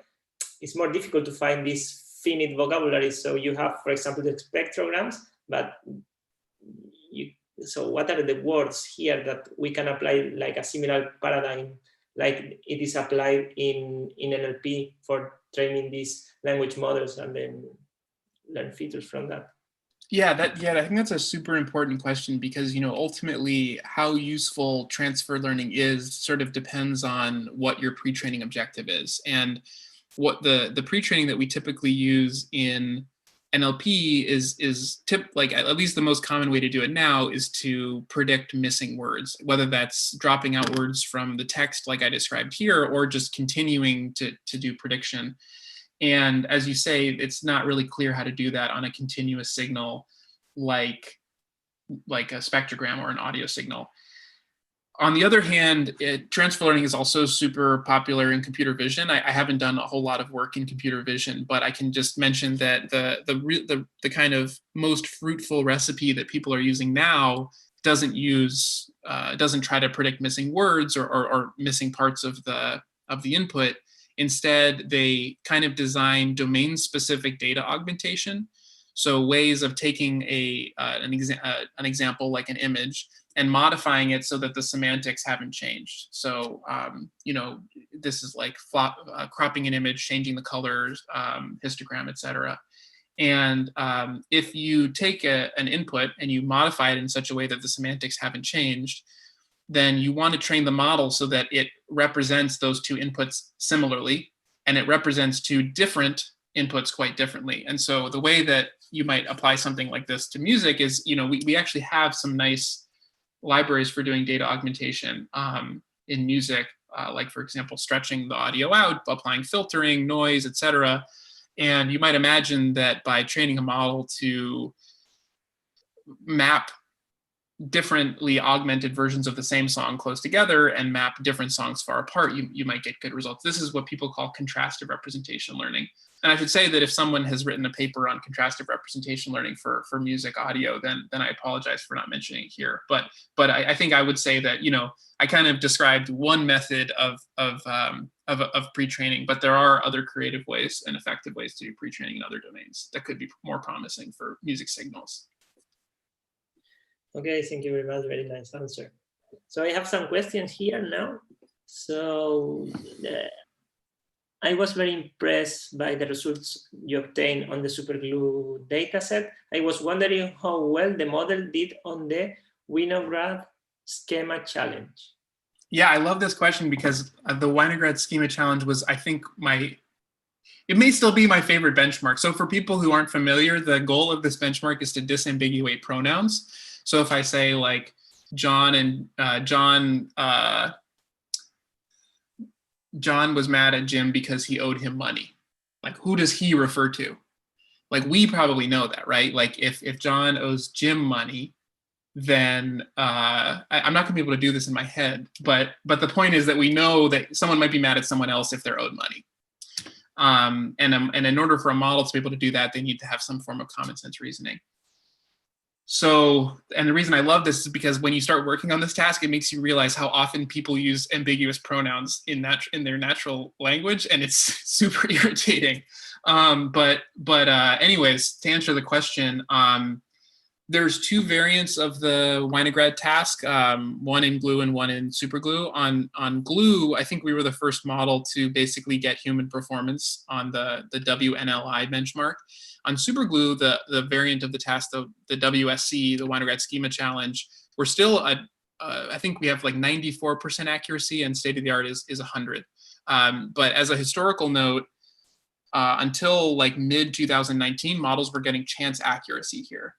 it's more difficult to find this finite vocabulary. So you have, for example, the spectrograms, but so what are the words here that we can apply like a similar paradigm, like it is applied in NLP for training these language models and then learn features from that? Yeah, I think that's a super important question, because, you know, ultimately how useful transfer learning is sort of depends on what your pre-training objective is. And what the pre-training that we typically use in NLP is like, at least the most common way to do it now is to predict missing words, whether that's dropping out words from the text like I described here, or just continuing to do prediction. And as you say, it's not really clear how to do that on a continuous signal like a spectrogram or an audio signal. On the other hand, transfer learning is also super popular in computer vision. I haven't done a whole lot of work in computer vision, but I can just mention that the kind of most fruitful recipe that people are using now doesn't try to predict missing words or missing parts of the input. Instead, they kind of design domain-specific data augmentation. So ways of taking an example like an image and modifying it so that the semantics haven't changed. So, you know, this is like cropping an image, changing the colors, histogram, etc. And if you take an input and you modify it in such a way that the semantics haven't changed, then you want to train the model so that it represents those two inputs similarly, and it represents two different inputs quite differently. And so the way that you might apply something like this to music is, you know, we actually have some nice libraries for doing data augmentation in music, like, for example, stretching the audio out, applying filtering, noise, etc. And you might imagine that by training a model to map differently augmented versions of the same song close together and map different songs far apart, you might get good results. This is what people call contrastive representation learning. And I should say that if someone has written a paper on contrastive representation learning for music audio, then I apologize for not mentioning it here. But I think I would say that, you know, I kind of described one method of pre-training, but there are other creative ways and effective ways to do pre-training in other domains that could be more promising for music signals. Okay, thank you very much. Very nice answer. So I have some questions here now. So I was very impressed by the results you obtained on the superglue dataset. I was wondering how well the model did on the Winograd schema challenge. Yeah, I love this question because the Winograd schema challenge was, I think, it may still be my favorite benchmark. So for people who aren't familiar, the goal of this benchmark is to disambiguate pronouns. So if I say like John was mad at Jim because he owed him money, like, who does he refer to? Like, we probably know that, right? Like, if John owes Jim money, then I'm not gonna be able to do this in my head, but the point is that we know that someone might be mad at someone else if they're owed money. And in order for a model to be able to do that, they need to have some form of common sense reasoning. So, and the reason I love this is because when you start working on this task, it makes you realize how often people use ambiguous pronouns in their natural language, and it's super irritating. Anyways, to answer the question, there's two variants of the Winograd task, one in Glue and one in Superglue. On Glue, I think we were the first model to basically get human performance on the WNLI benchmark. On Superglue, the variant of the task, the WSC, the Winograd Schema Challenge, we're still I think we have like 94% accuracy, and state of the art is 100. But as a historical note, until like mid 2019, models were getting chance accuracy here.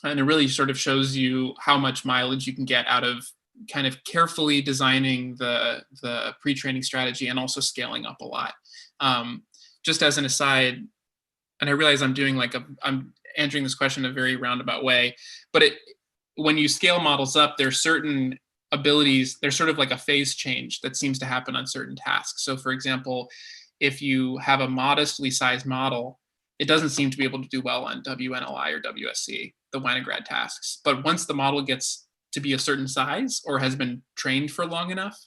And it really sort of shows you how much mileage you can get out of kind of carefully designing the pre-training strategy and also scaling up a lot. Just as an aside, and I realize I'm answering this question in a very roundabout way, but when you scale models up, there's certain abilities, there's sort of like a phase change that seems to happen on certain tasks. So for example, if you have a modestly sized model, it doesn't seem to be able to do well on WNLI or WSC. the Winograd tasks. But once the model gets to be a certain size or has been trained for long enough,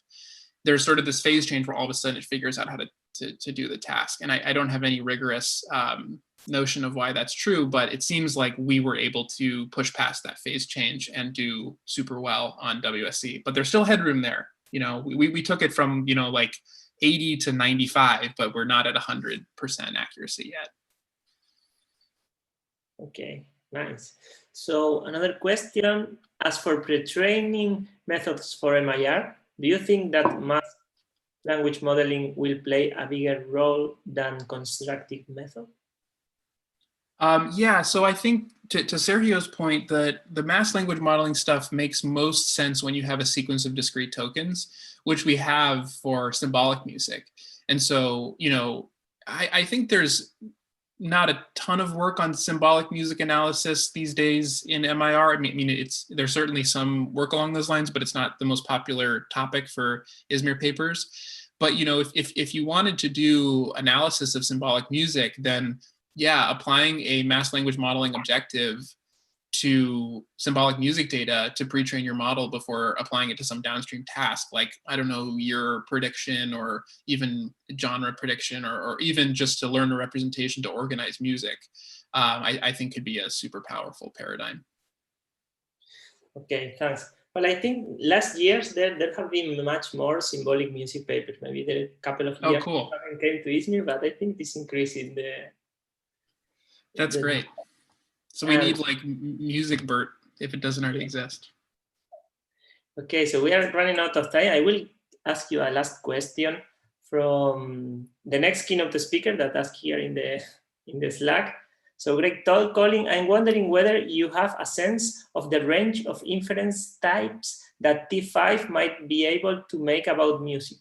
there's sort of this phase change where all of a sudden it figures out how to do the task. And I don't have any rigorous notion of why that's true, but it seems like we were able to push past that phase change and do super well on WSC. But there's still headroom there. You know, we took it from, you know, like 80 to 95, but we're not at 100% accuracy yet. Okay, nice. So another question, as for pre-training methods for MIR, do you think that math language modeling will play a bigger role than constructive method? Yeah, so I think to Sergio's point, that the mass language modeling stuff makes most sense when you have a sequence of discrete tokens, which we have for symbolic music. And so, you know, I think there's not a ton of work on symbolic music analysis these days in MIR. I mean, there's certainly some work along those lines, but it's not the most popular topic for ISMIR papers. But, you know, if you wanted to do analysis of symbolic music, then yeah, applying a mass language modeling objective to symbolic music data to pre-train your model before applying it to some downstream task, like, I don't know, year prediction or even genre prediction, or even just to learn a representation to organize music, I think could be a super powerful paradigm. Okay, thanks. Well, I think last years there have been much more symbolic music papers. Maybe there are a couple of years cool. haven't came to ISMIR, but I think this increasing the. That's great. So we need like music BERT if it doesn't already exist. Okay, so we are running out of time. I will ask you a last question from the next keynote speaker that asked here in the Slack. So Greg told Colin, I'm wondering whether you have a sense of the range of inference types that T5 might be able to make about music,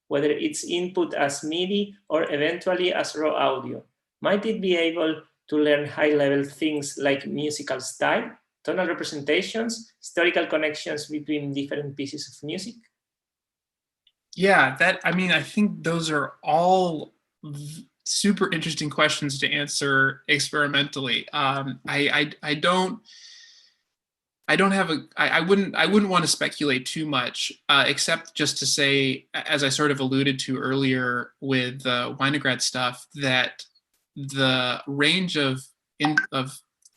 whether it's input as MIDI or eventually as raw audio. Might it be able to learn high-level things like musical style, tonal representations, historical connections between different pieces of music? Yeah, I think those are all super interesting questions to answer experimentally. I wouldn't want to speculate too much, except just to say, as I sort of alluded to earlier with the Winograd stuff, that the range of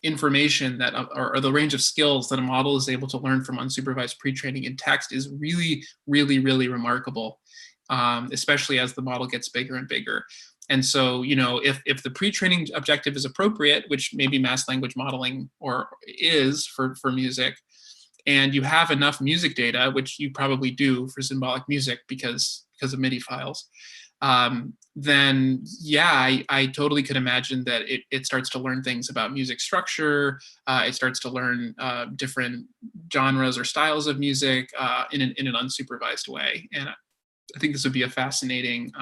information that, or the range of skills that a model is able to learn from unsupervised pre-training in text is really, really, really remarkable, especially as the model gets bigger and bigger. And so, you know, if the pre-training objective is appropriate, which maybe mass language modeling or is for music, and you have enough music data, which you probably do for symbolic music because of MIDI files, then yeah, I totally could imagine that it starts to learn things about music structure. It starts to learn different genres or styles of music in an unsupervised way. And I think this would be a fascinating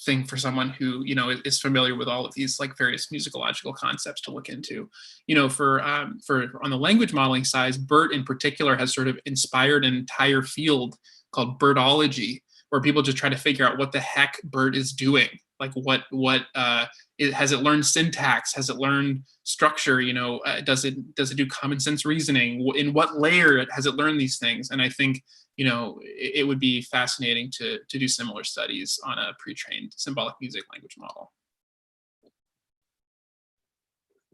thing for someone who, you know, is familiar with all of these like various musicological concepts to look into. You know, for on the language modeling side, BERT in particular has sort of inspired an entire field called BERTology, where people just try to figure out what the heck BERT is doing. Like has it learned syntax? Has it learned structure? You know, does it do common sense reasoning? In what layer has it learned these things? And I think, you know, it would be fascinating to do similar studies on a pre-trained symbolic music language model.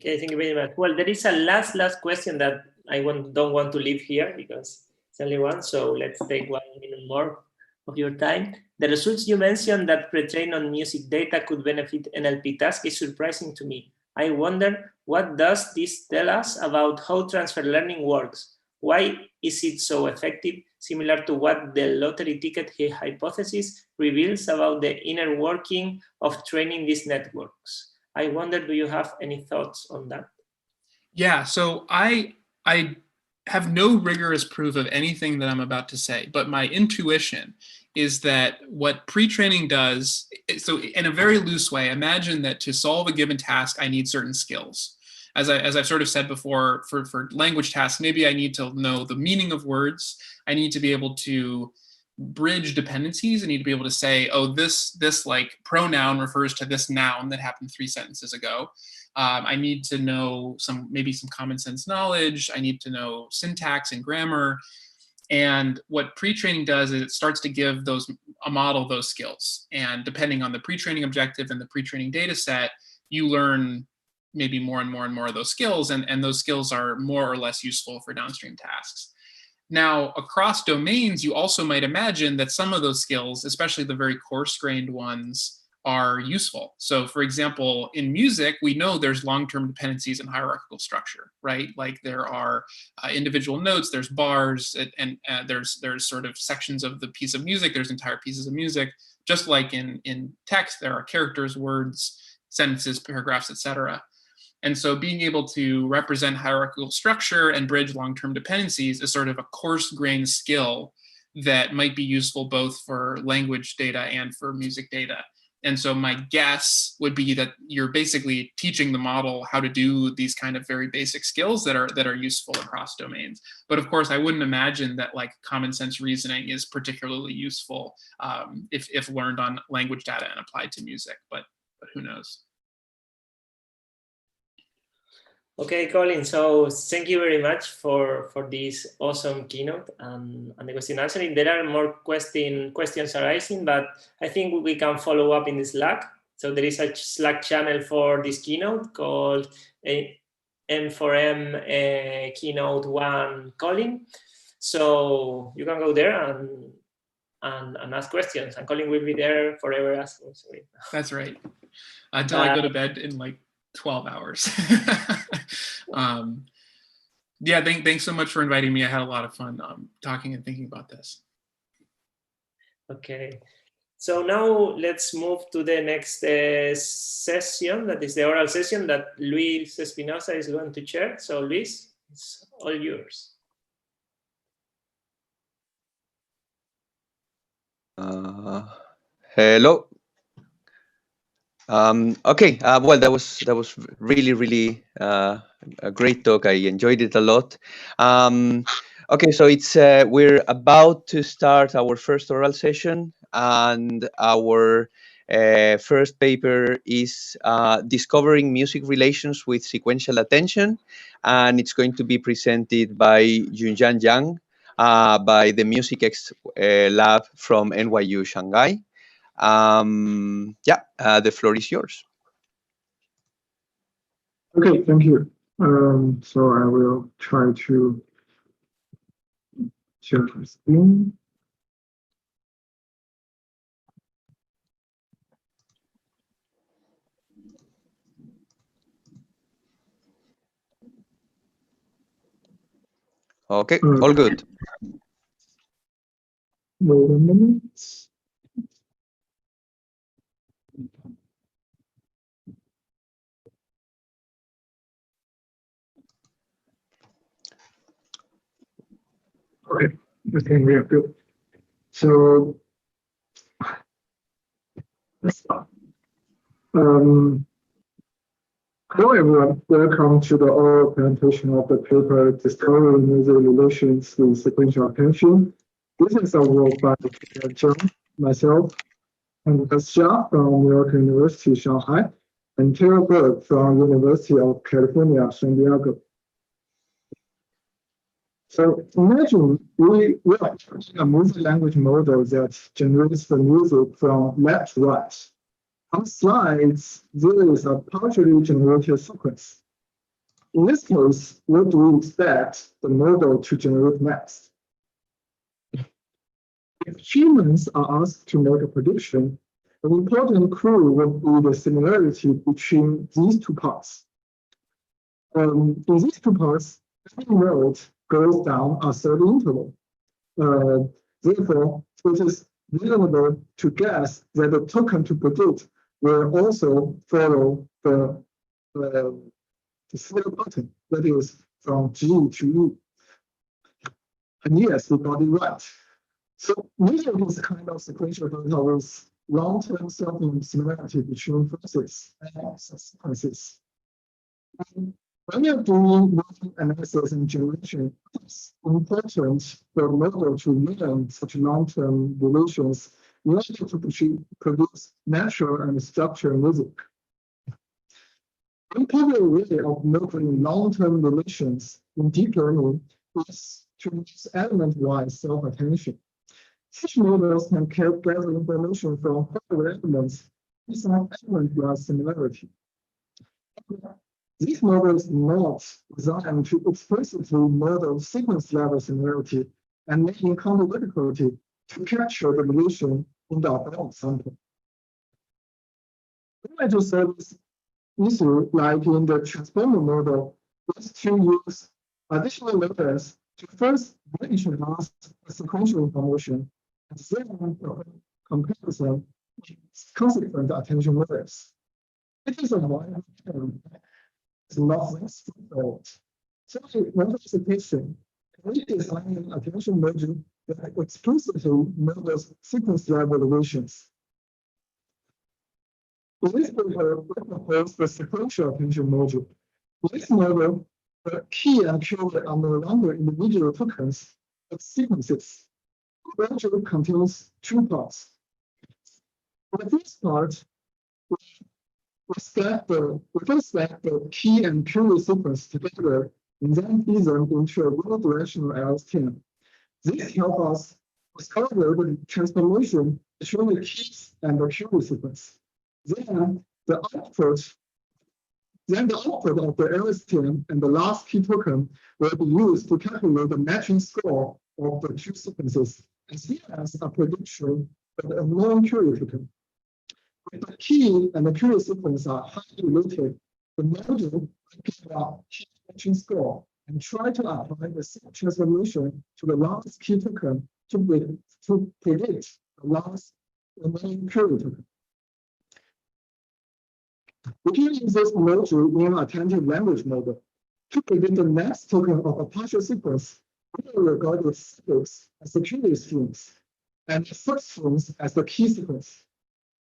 Okay, thank you very much. Well, there is a last question that I don't want to leave here because it's only one. So let's take 1 minute more of your time. The results you mentioned that pre-trained on music data could benefit NLP task is surprising to me. I wonder, what does this tell us about how transfer learning works? Why is it so effective, similar to what the lottery ticket hypothesis reveals about the inner working of training these networks? I wonder, do you have any thoughts on that? Yeah, so I have no rigorous proof of anything that I'm about to say, but my intuition is that what pre-training does, so in a very loose way, imagine that to solve a given task, I need certain skills. As I've sort of said before, for language tasks, maybe I need to know the meaning of words. I need to be able to bridge dependencies. I need to be able to say, oh, this like pronoun refers to this noun that happened 3 sentences ago. I need to know maybe some common sense knowledge. I need to know syntax and grammar. And what pre-training does is it starts to give a model those skills. And depending on the pre-training objective and the pre-training data set, you learn maybe more and more and more of those skills, and those skills are more or less useful for downstream tasks. Now, across domains, you also might imagine that some of those skills, especially the very coarse-grained ones, are useful. So for example, in music, we know there's long-term dependencies in hierarchical structure, right? Like there are individual notes, there's bars, and there's sort of sections of the piece of music, there's entire pieces of music. Just like in text, there are characters, words, sentences, paragraphs, etc. And so being able to represent hierarchical structure and bridge long-term dependencies is sort of a coarse-grained skill that might be useful both for language data and for music data. And so my guess would be that you're basically teaching the model how to do these kind of very basic skills that are useful across domains. But of course, I wouldn't imagine that like common sense reasoning is particularly useful if learned on language data and applied to music, but who knows? Okay, Colin, so thank you very much for this awesome keynote and the question answering. There are more questions arising, but I think we can follow up in the Slack. So there is a Slack channel for this keynote called N4M Keynote 1 Colin. So you can go there and ask questions, and Colin will be there forever asking. Sorry. That's right. Until I go to bed in like 12 hours. Yeah, thanks so much for inviting me. I had a lot of fun talking and thinking about this. Okay. So now let's move to the next session, that is the oral session that Luis Espinosa is going to chair. So Luis, it's all yours. Hello. Okay. Well, that was really a great talk. I enjoyed it a lot. Okay, so it's we're about to start our first oral session, and our first paper is discovering music relations with sequential attention, and it's going to be presented by Junjian Yang by the Music X Lab from NYU Shanghai. Yeah, the floor is yours. Okay, thank you. So I will try to share my screen. Okay, all good. Wait a minute. Okay, I think we are good. So let's start. Hello everyone, welcome to the oral presentation of the paper Discovering Music Relations with Sequential Attention. This is a work by John, myself, and Xia from American University, Shanghai, and Tara Berg from University of California, San Diego. So imagine we are using a multi-language model that generates the music from left to right. On slides, there is a partially generated sequence. In this case, what do we expect the model to generate next? If humans are asked to make a prediction, an important clue would be the similarity between these two parts. In these two parts, every node goes down a certain interval. Therefore, it is reasonable to guess that the token to predict will also follow the serial pattern, that is from G to E. And yes, we got it right. So usually this kind of sequential data with long-term similarity between phrases and sequences. When you're doing multi analysis and generation, it's important for the model to learn such long-term relations in order to produce natural and structured music. One popular way of modeling long-term relations in deep learning is to use element-wise self-attention. Such models can gather information from further elements based on element-wise similarity. These models are not designed to explicitly model sequence-level similarity and may encounter difficulty to capture the relation in the above sample. Image service issue, like in the transformer model, is to use additional layers to first introduce the sequential information and then comparison with consequent attention layers. It is a wide term. It's not straightforward. So one representation, we design an attention module that explicitly models sequence level relations. In this paper, we propose the sequential attention module. In this model, the key and keyword are no longer individual tokens, but sequences. The module contains two parts. For the first part, we first stack the key and keyword sequence together and then feed them into a unidirectional LSTM. This helps us discover the transformation between the keys and the keyword sequence. Then the output of the LSTM and the last key token will be used to calculate the matching score of the two sequences, as well as a prediction of the unknown keyword token. If the key and the keyword sequence are highly related, the module will give a key matching score and try to apply the same transformation to the last key token to predict the last remaining keyword token. We can use this module in an attentive language model to predict the next token of a partial sequence. We will regard the sequence as the keyword strings and the substrings as the key sequence.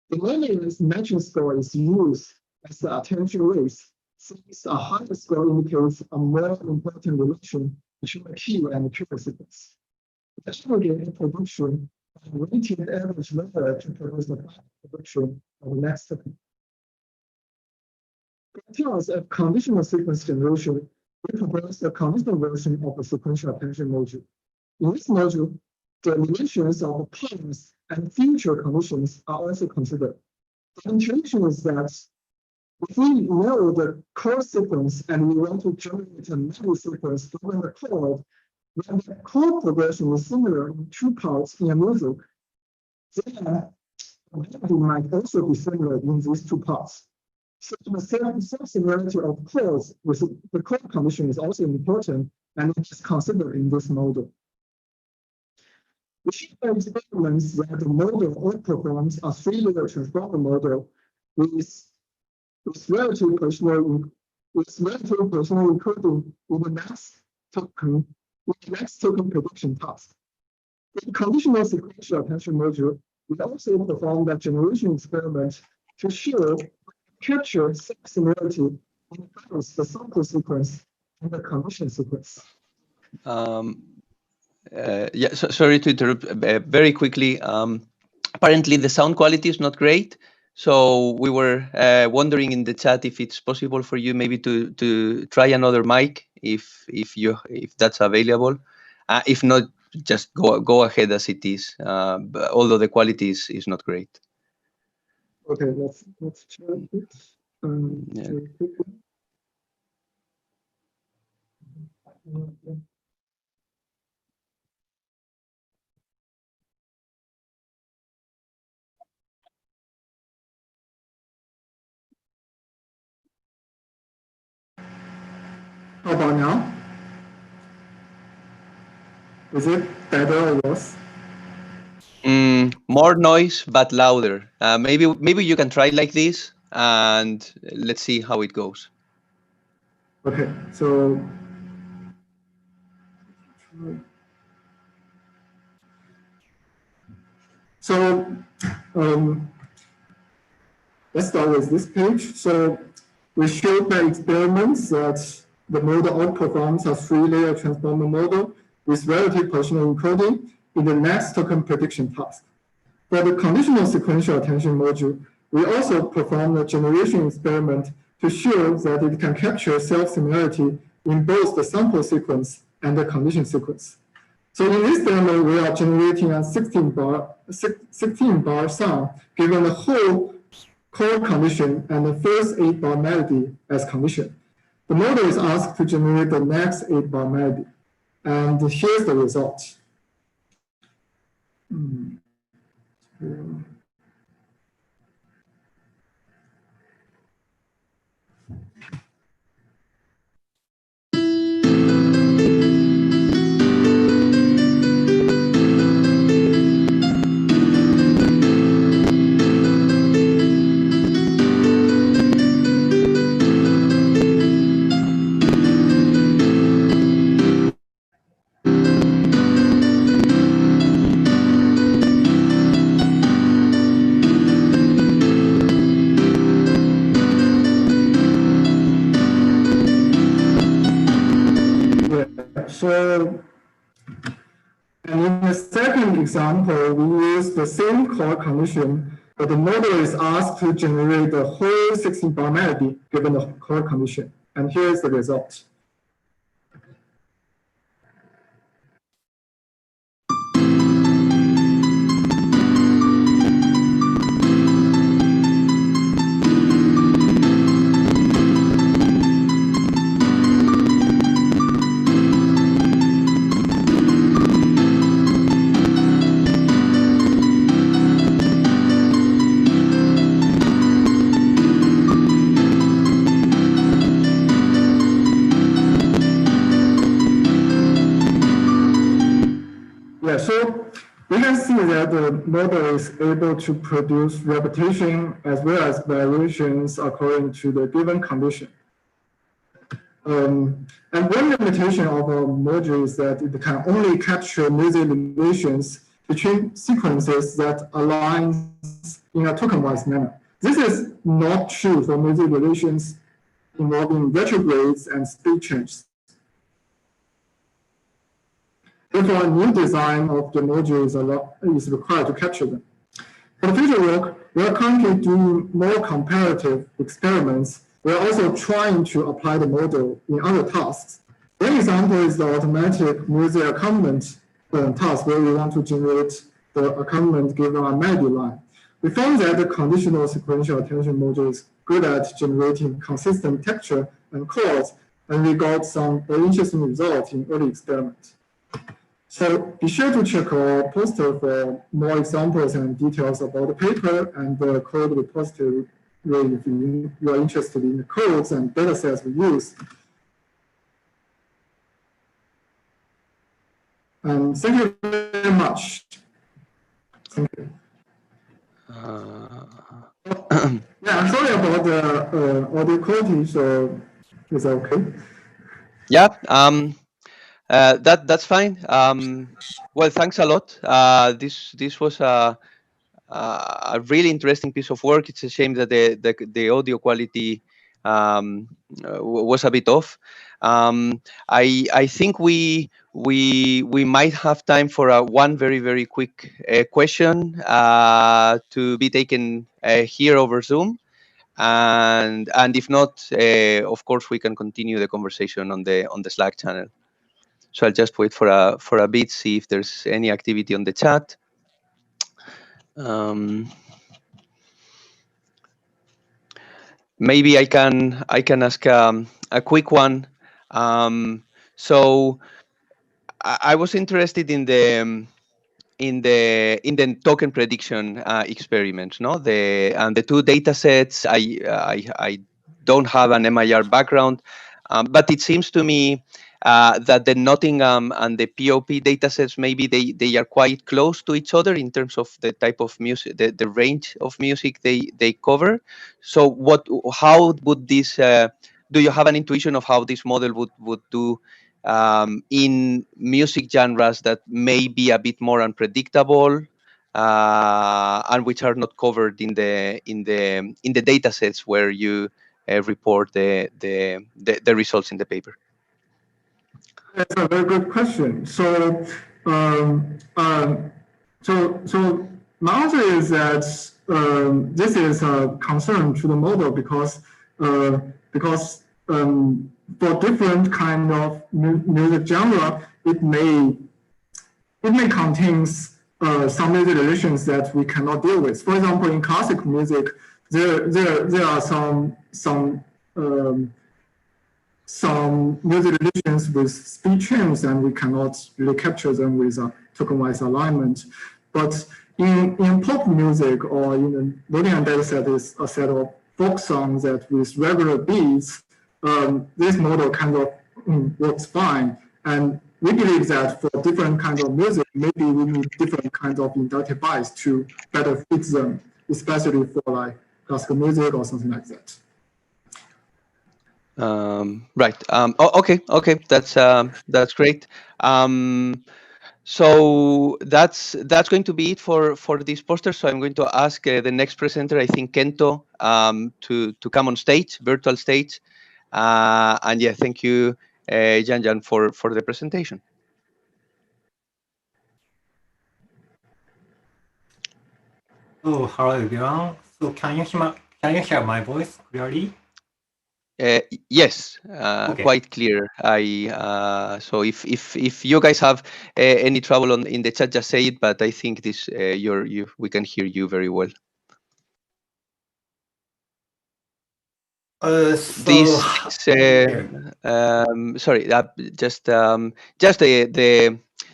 The linearist matching score is used as the attention race, since a higher score indicates a more important relation between the key and the keyword sequence. The aggregated prediction of weighted average layer to produce the final prediction of the next token. In terms of conditional sequence generation, we propose a conditional version of the sequential attention module. In this module, the relations of past and future conditions are also considered. The intuition is that if we know the core sequence and we want to generate a new sequence given the code, then the code progression is similar in two parts in a music, then it might also be similar in these two parts. So the self-similarity of codes with the code condition is also important, and it is considered in this model. We should experiments that the model outperforms a three-layer transformer model with relative personal encoding in the next token prediction task. In conditional sequential attention module, we also perform that generation experiment to capture similarity in both the sample sequence and the condition sequence. Yeah, sorry to interrupt very quickly. Apparently the sound quality is not great. So we were wondering in the chat if it's possible for you maybe to try another mic if that's available. If not, just go ahead as it is. Although the quality is not great. Okay, let's try it. Yeah. How about now? Is it better or worse? More noise, but louder. Maybe you can try like this, and let's see how it goes. Okay, so let's start with this page. So we showed the experiments that the model outperforms a three-layer transformer model with relative personal encoding in the next token prediction task. For the conditional sequential attention module, we also performed a generation experiment to show that it can capture self-similarity in both the sample sequence and the condition sequence. So in this demo, we are generating a 16-bar sum given the whole core condition and the first 8-bar melody as condition. The model is asked to generate the next 8-bar melody. And here's the result. So, and in the second example, we use the same core condition, but the model is asked to generate the whole 16-bar melody given the core condition. And here's the result. So we can see that the model is able to produce repetition as well as variations according to the given condition. And one limitation of a module is that it can only capture music relations between sequences that align in a token-wise manner. This is not true for music relations involving retrogrades and speed changes. Therefore, a new design of the module is required to capture them. For future work, we are currently doing more comparative experiments. We are also trying to apply the model in other tasks. One example is the automatic music accompaniment task, where we want to generate the accompaniment given a melody line. We found that the conditional sequential attention module is good at generating consistent texture and chords, and we got some very interesting results in early experiments. So be sure to check our poster for more examples and details about the paper and the code repository if you are interested in the codes and data sets we use. And thank you very much. Thank you. Yeah, I'm sorry about the audio quality, so is that okay? Yeah. That's fine. Well, thanks a lot. This was a really interesting piece of work. It's a shame that the audio quality was a bit off. I think we might have time for one very quick question to be taken here over Zoom. And if not, of course, we can continue the conversation on the Slack channel. So I'll just wait for a bit, see if there's any activity on the chat. Maybe I can ask a quick one. So I was interested in the token prediction experiments, no? The two data sets. I don't have an MIR background, but it seems to me that the Nottingham and the POP datasets, maybe they are quite close to each other in terms of the type of music, the range of music they cover. So how would this? Do you have an intuition of how this model would do in music genres that may be a bit more unpredictable and which are not covered in the datasets where you report the results in the paper? That's a very good question. So, so my answer is that this is a concern to the model because because for different kind of music genre, it may contain some music relations that we cannot deal with. For example, in classical music, there are some music relations with speed change, and we cannot really capture them with a token-wise alignment. But in pop music or in the Boolean data set is a set of folk songs that with regular beats, this model kind of works fine. And we believe that for different kinds of music, maybe we need different kinds of inductive bias to better fit them, especially for like classical music or something like that. Right. Okay. That's great. So that's going to be it for this poster. So I'm going to ask the next presenter, I think Kento, to come on stage, virtual stage. And yeah, thank you, Jan, for the presentation. So hello everyone. So can you hear my voice clearly? Yes, Okay. quite clear. So if you guys have any trouble in the chat, just say it. But I think this we can hear you very well. Sorry, just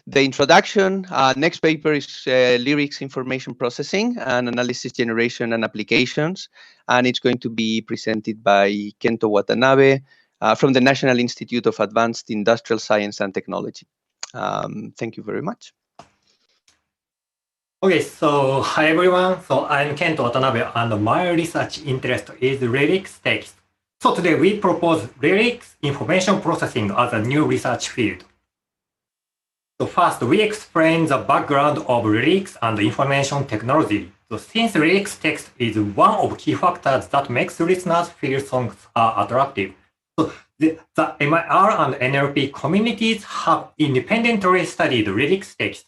the introduction. Next paper is lyrics information processing and analysis generation and applications, and it's going to be presented by Kento Watanabe from the National Institute of Advanced Industrial Science and Technology. Thank you very much. Okay, so hi everyone. So I'm Kento Watanabe, and my research interest is lyrics text. So today we propose lyrics information processing as a new research field. So first, we explain the background of lyrics and information technology. So since lyrics text is one of key factors that makes listeners feel songs are attractive. So the MIR and NLP communities have independently studied lyrics text.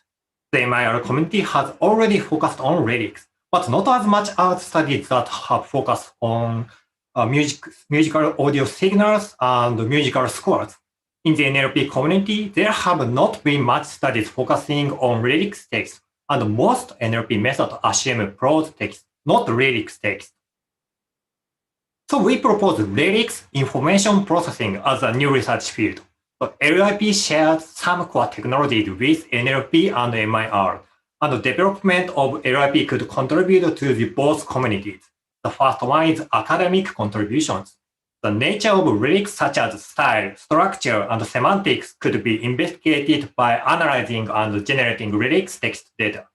The MIR community has already focused on lyrics, but not as much as studies that have focused on musical audio signals and musical scores. In the NLP community, there have not been much studies focusing on lyrics text, and most NLP methods assume prose text, not lyrics text. So we propose lyrics information processing as a new research field. So LIP shares some core technologies with NLP and MIR, and the development of LIP could contribute to the both communities. The first one is academic contributions. The nature of lyrics such as style, structure, and semantics could be investigated by analyzing and generating lyrics text data.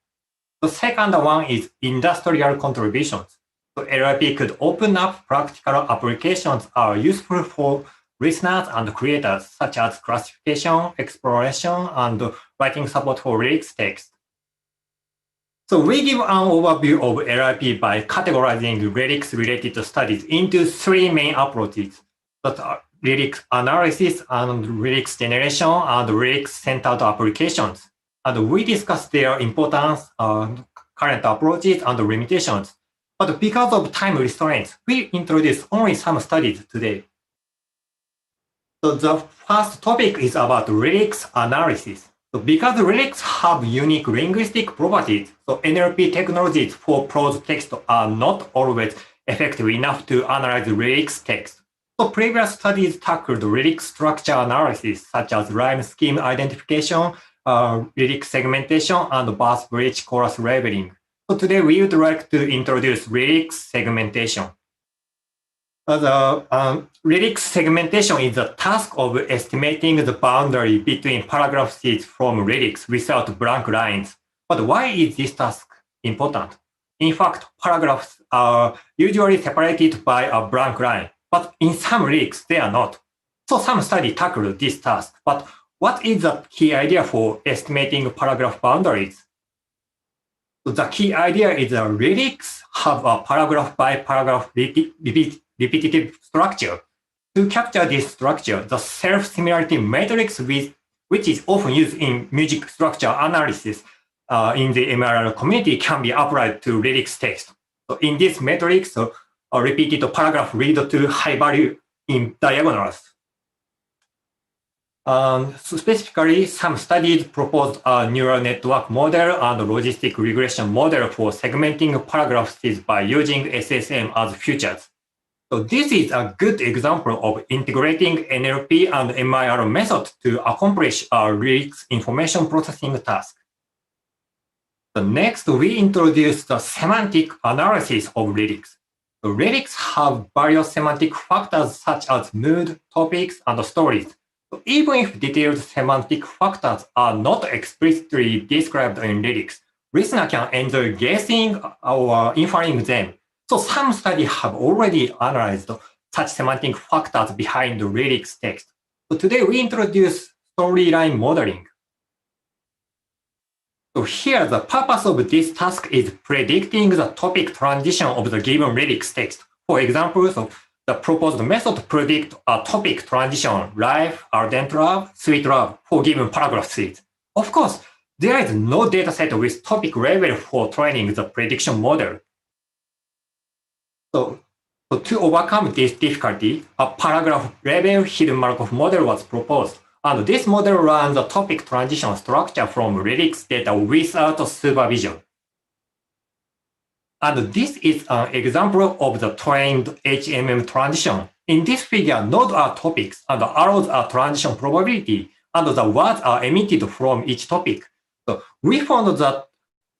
The second one is industrial contributions. So LIP could open up practical applications are useful for listeners and creators, such as classification, exploration, and writing support for lyrics text. So we give an overview of LIP by categorizing lyrics-related studies into three main approaches, that are lyrics analysis and lyrics generation and lyrics-centered applications. And we discuss their importance, current approaches, and limitations. But because of time restraints, we introduce only some studies today. So the first topic is about lyrics analysis. So because lyrics have unique linguistic properties, so NLP technologies for prose text are not always effective enough to analyze lyrics text. So previous studies tackled lyric structure analysis, such as rhyme scheme identification, lyric segmentation, and verse bridge chorus labeling. So today we would like to introduce lyrics segmentation. The lyrics segmentation is the task of estimating the boundary between paragraph sheets from lyrics without blank lines. But why is this task important? In fact, paragraphs are usually separated by a blank line, but in some lyrics, they are not. So some studies tackle this task, but what is the key idea for estimating paragraph boundaries? So the key idea is that lyrics have a paragraph by paragraph repetitive structure. To capture this structure, the self-similarity matrix, which is often used in music structure analysis in the MIR community, can be applied to lyrics text. So in this matrix, repeated paragraph lead to high value in diagonals. So specifically, some studies proposed a neural network model and logistic regression model for segmenting paragraphs by using SSM as features. So this is a good example of integrating NLP and MIR methods to accomplish a lyrics information processing task. So next, we introduce the semantic analysis of lyrics. The lyrics have various semantic factors such as mood, topics, and stories. So even if detailed semantic factors are not explicitly described in lyrics, listener can enjoy guessing or inferring them. So some studies have already analyzed such semantic factors behind the lyrics text. So today we introduce storyline modeling. So here the purpose of this task is predicting the topic transition of the given lyrics text. For example, so the proposed method predict a topic transition, life, ardent love, sweet love for given paragraph seeds. Of course, there is no dataset with topic level for training the prediction model. So to overcome this difficulty, a paragraph level hidden Markov model was proposed. And this model runs the topic transition structure from lyrics data without supervision. And this is an example of the trained HMM transition. In this figure, nodes are topics and arrows are transition probability, and the words are emitted from each topic. So we found that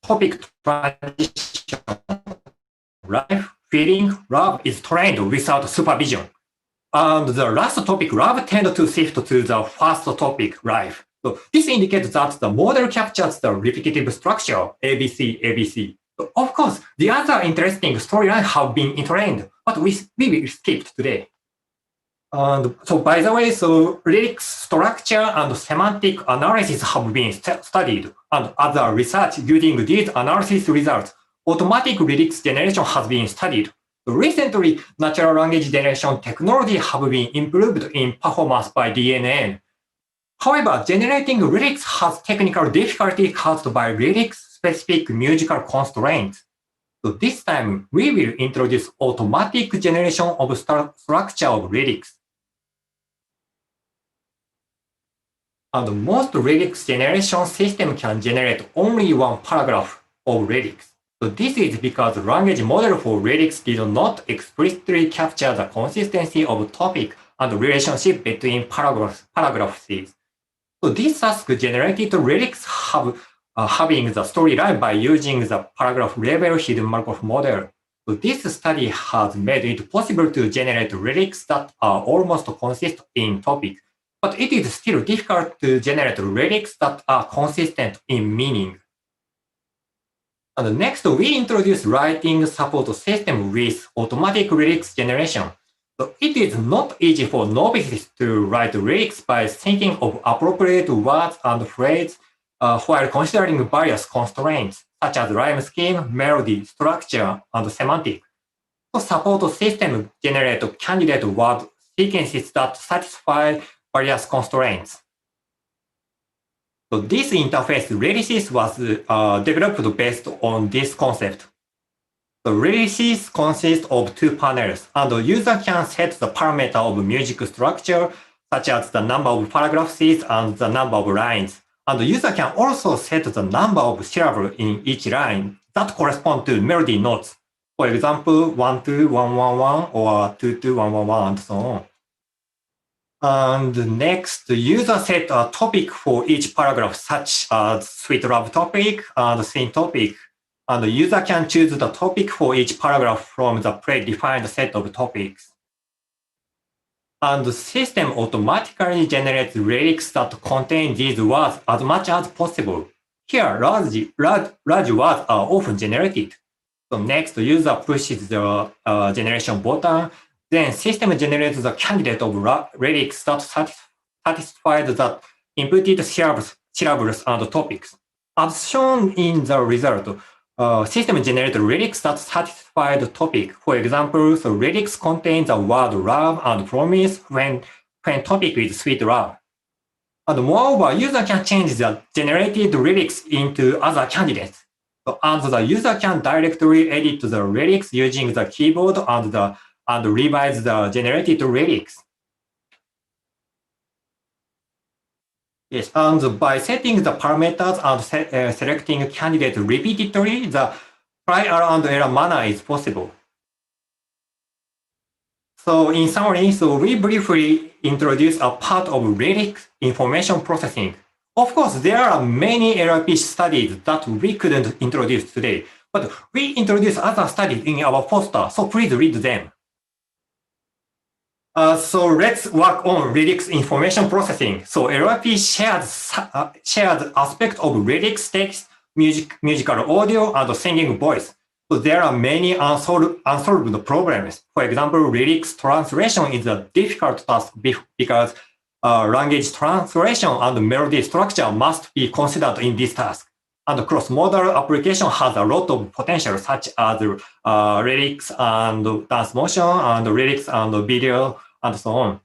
topic transition, life, feeling, love is trained without supervision. And the last topic, love, tend to shift to the first topic, life. So this indicates that the model captures the repetitive structure, ABC, ABC. So of course, the other interesting storylines have been trained, but we will skip today. And so by the way, so lyrics structure and semantic analysis have been studied, and other research using these analysis results, automatic lyrics generation has been studied. Recently, natural language generation technology have been improved in performance by DNN. However, generating lyrics has technical difficulty caused by lyrics-specific musical constraints. So this time, we will introduce automatic generation of structure of lyrics. And most lyrics generation system can generate only one paragraph of lyrics. So this is because the language model for lyrics did not explicitly capture the consistency of topic and relationship between paragraphs. So this task generated lyrics having the storyline by using the paragraph level hidden Markov model. So this study has made it possible to generate lyrics that are almost consistent in topic, but it is still difficult to generate lyrics that are consistent in meaning. And next, we introduce writing support system with automatic lyrics generation. So it is not easy for novices to write lyrics by thinking of appropriate words and phrases while considering various constraints, such as rhyme scheme, melody, structure, and semantic. So support system generate candidate word sequences that satisfy various constraints. So this interface Releases was developed based on this concept. The Releases consist of two panels, and the user can set the parameter of music structure, such as the number of paragraphs and the number of lines. And the user can also set the number of syllables in each line that correspond to melody notes. For example, 1 2 1 1 1 or 2 2 1 1 1 and so on. And next, the user set a topic for each paragraph, such as sweet love topic and scene topic. And the user can choose the topic for each paragraph from the predefined set of topics. And the system automatically generates lyrics that contain these words as much as possible. Here, large words are often generated. So next, the user pushes the generation button. Then system generates the candidate of lyrics that satisfy the inputted syllables and topics. As shown in the result, system generates lyrics that satisfy the topic. For example, the lyrics contain the word love and promise when topic is sweet love. And moreover, user can change the generated lyrics into other candidates. So, and the user can directly edit the lyrics using the keyboard and revise the generated lyrics. Yes, and by setting the parameters and selecting candidates repeatedly, the trial and error manner is possible. So in summary, we briefly introduce a part of lyrics information processing. Of course, there are many NLP studies that we couldn't introduce today, but we introduce other studies in our poster, so please read them. So let's work on lyrics information processing. So NLP shares aspect of lyrics text, musical audio, and singing voice. So there are many unsolved problems. For example, lyrics translation is a difficult task because language translation and melody structure must be considered in this task. And cross-modal application has a lot of potential, such as lyrics and dance motion, and lyrics and video, and so on.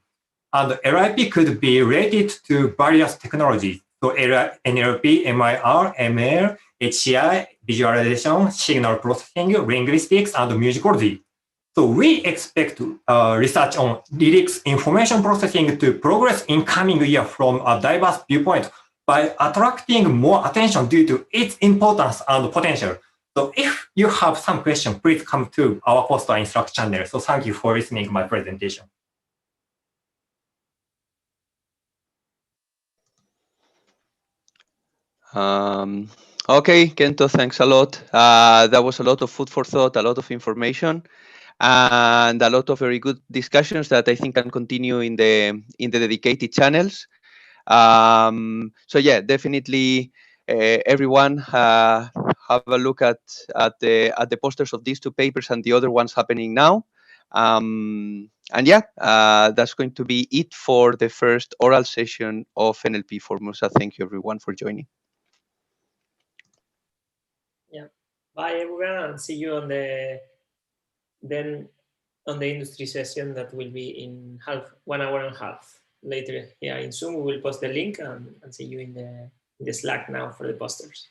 And NLP could be related to various technologies. So NLP, MIR, ML, HCI, visualization, signal processing, linguistics, and musicology. So we expect research on lyrics information processing to progress in coming year from a diverse viewpoint by attracting more attention due to its importance and potential. So if you have some questions, please come to our poster in Slack channel. So thank you for listening to my presentation. Okay, Kento, thanks a lot. That was a lot of food for thought, a lot of information, and a lot of very good discussions that I think can continue in the dedicated channels. So yeah, definitely, everyone have a look at the posters of these two papers and the other ones happening now. And yeah, that's going to be it for the first oral session of NLP4MusA. Thank you everyone for joining. Yeah, bye everyone, and see you on the industry session that will be in 1 hour and a half later here in Zoom. We will post the link and see you in the Slack now for the posters.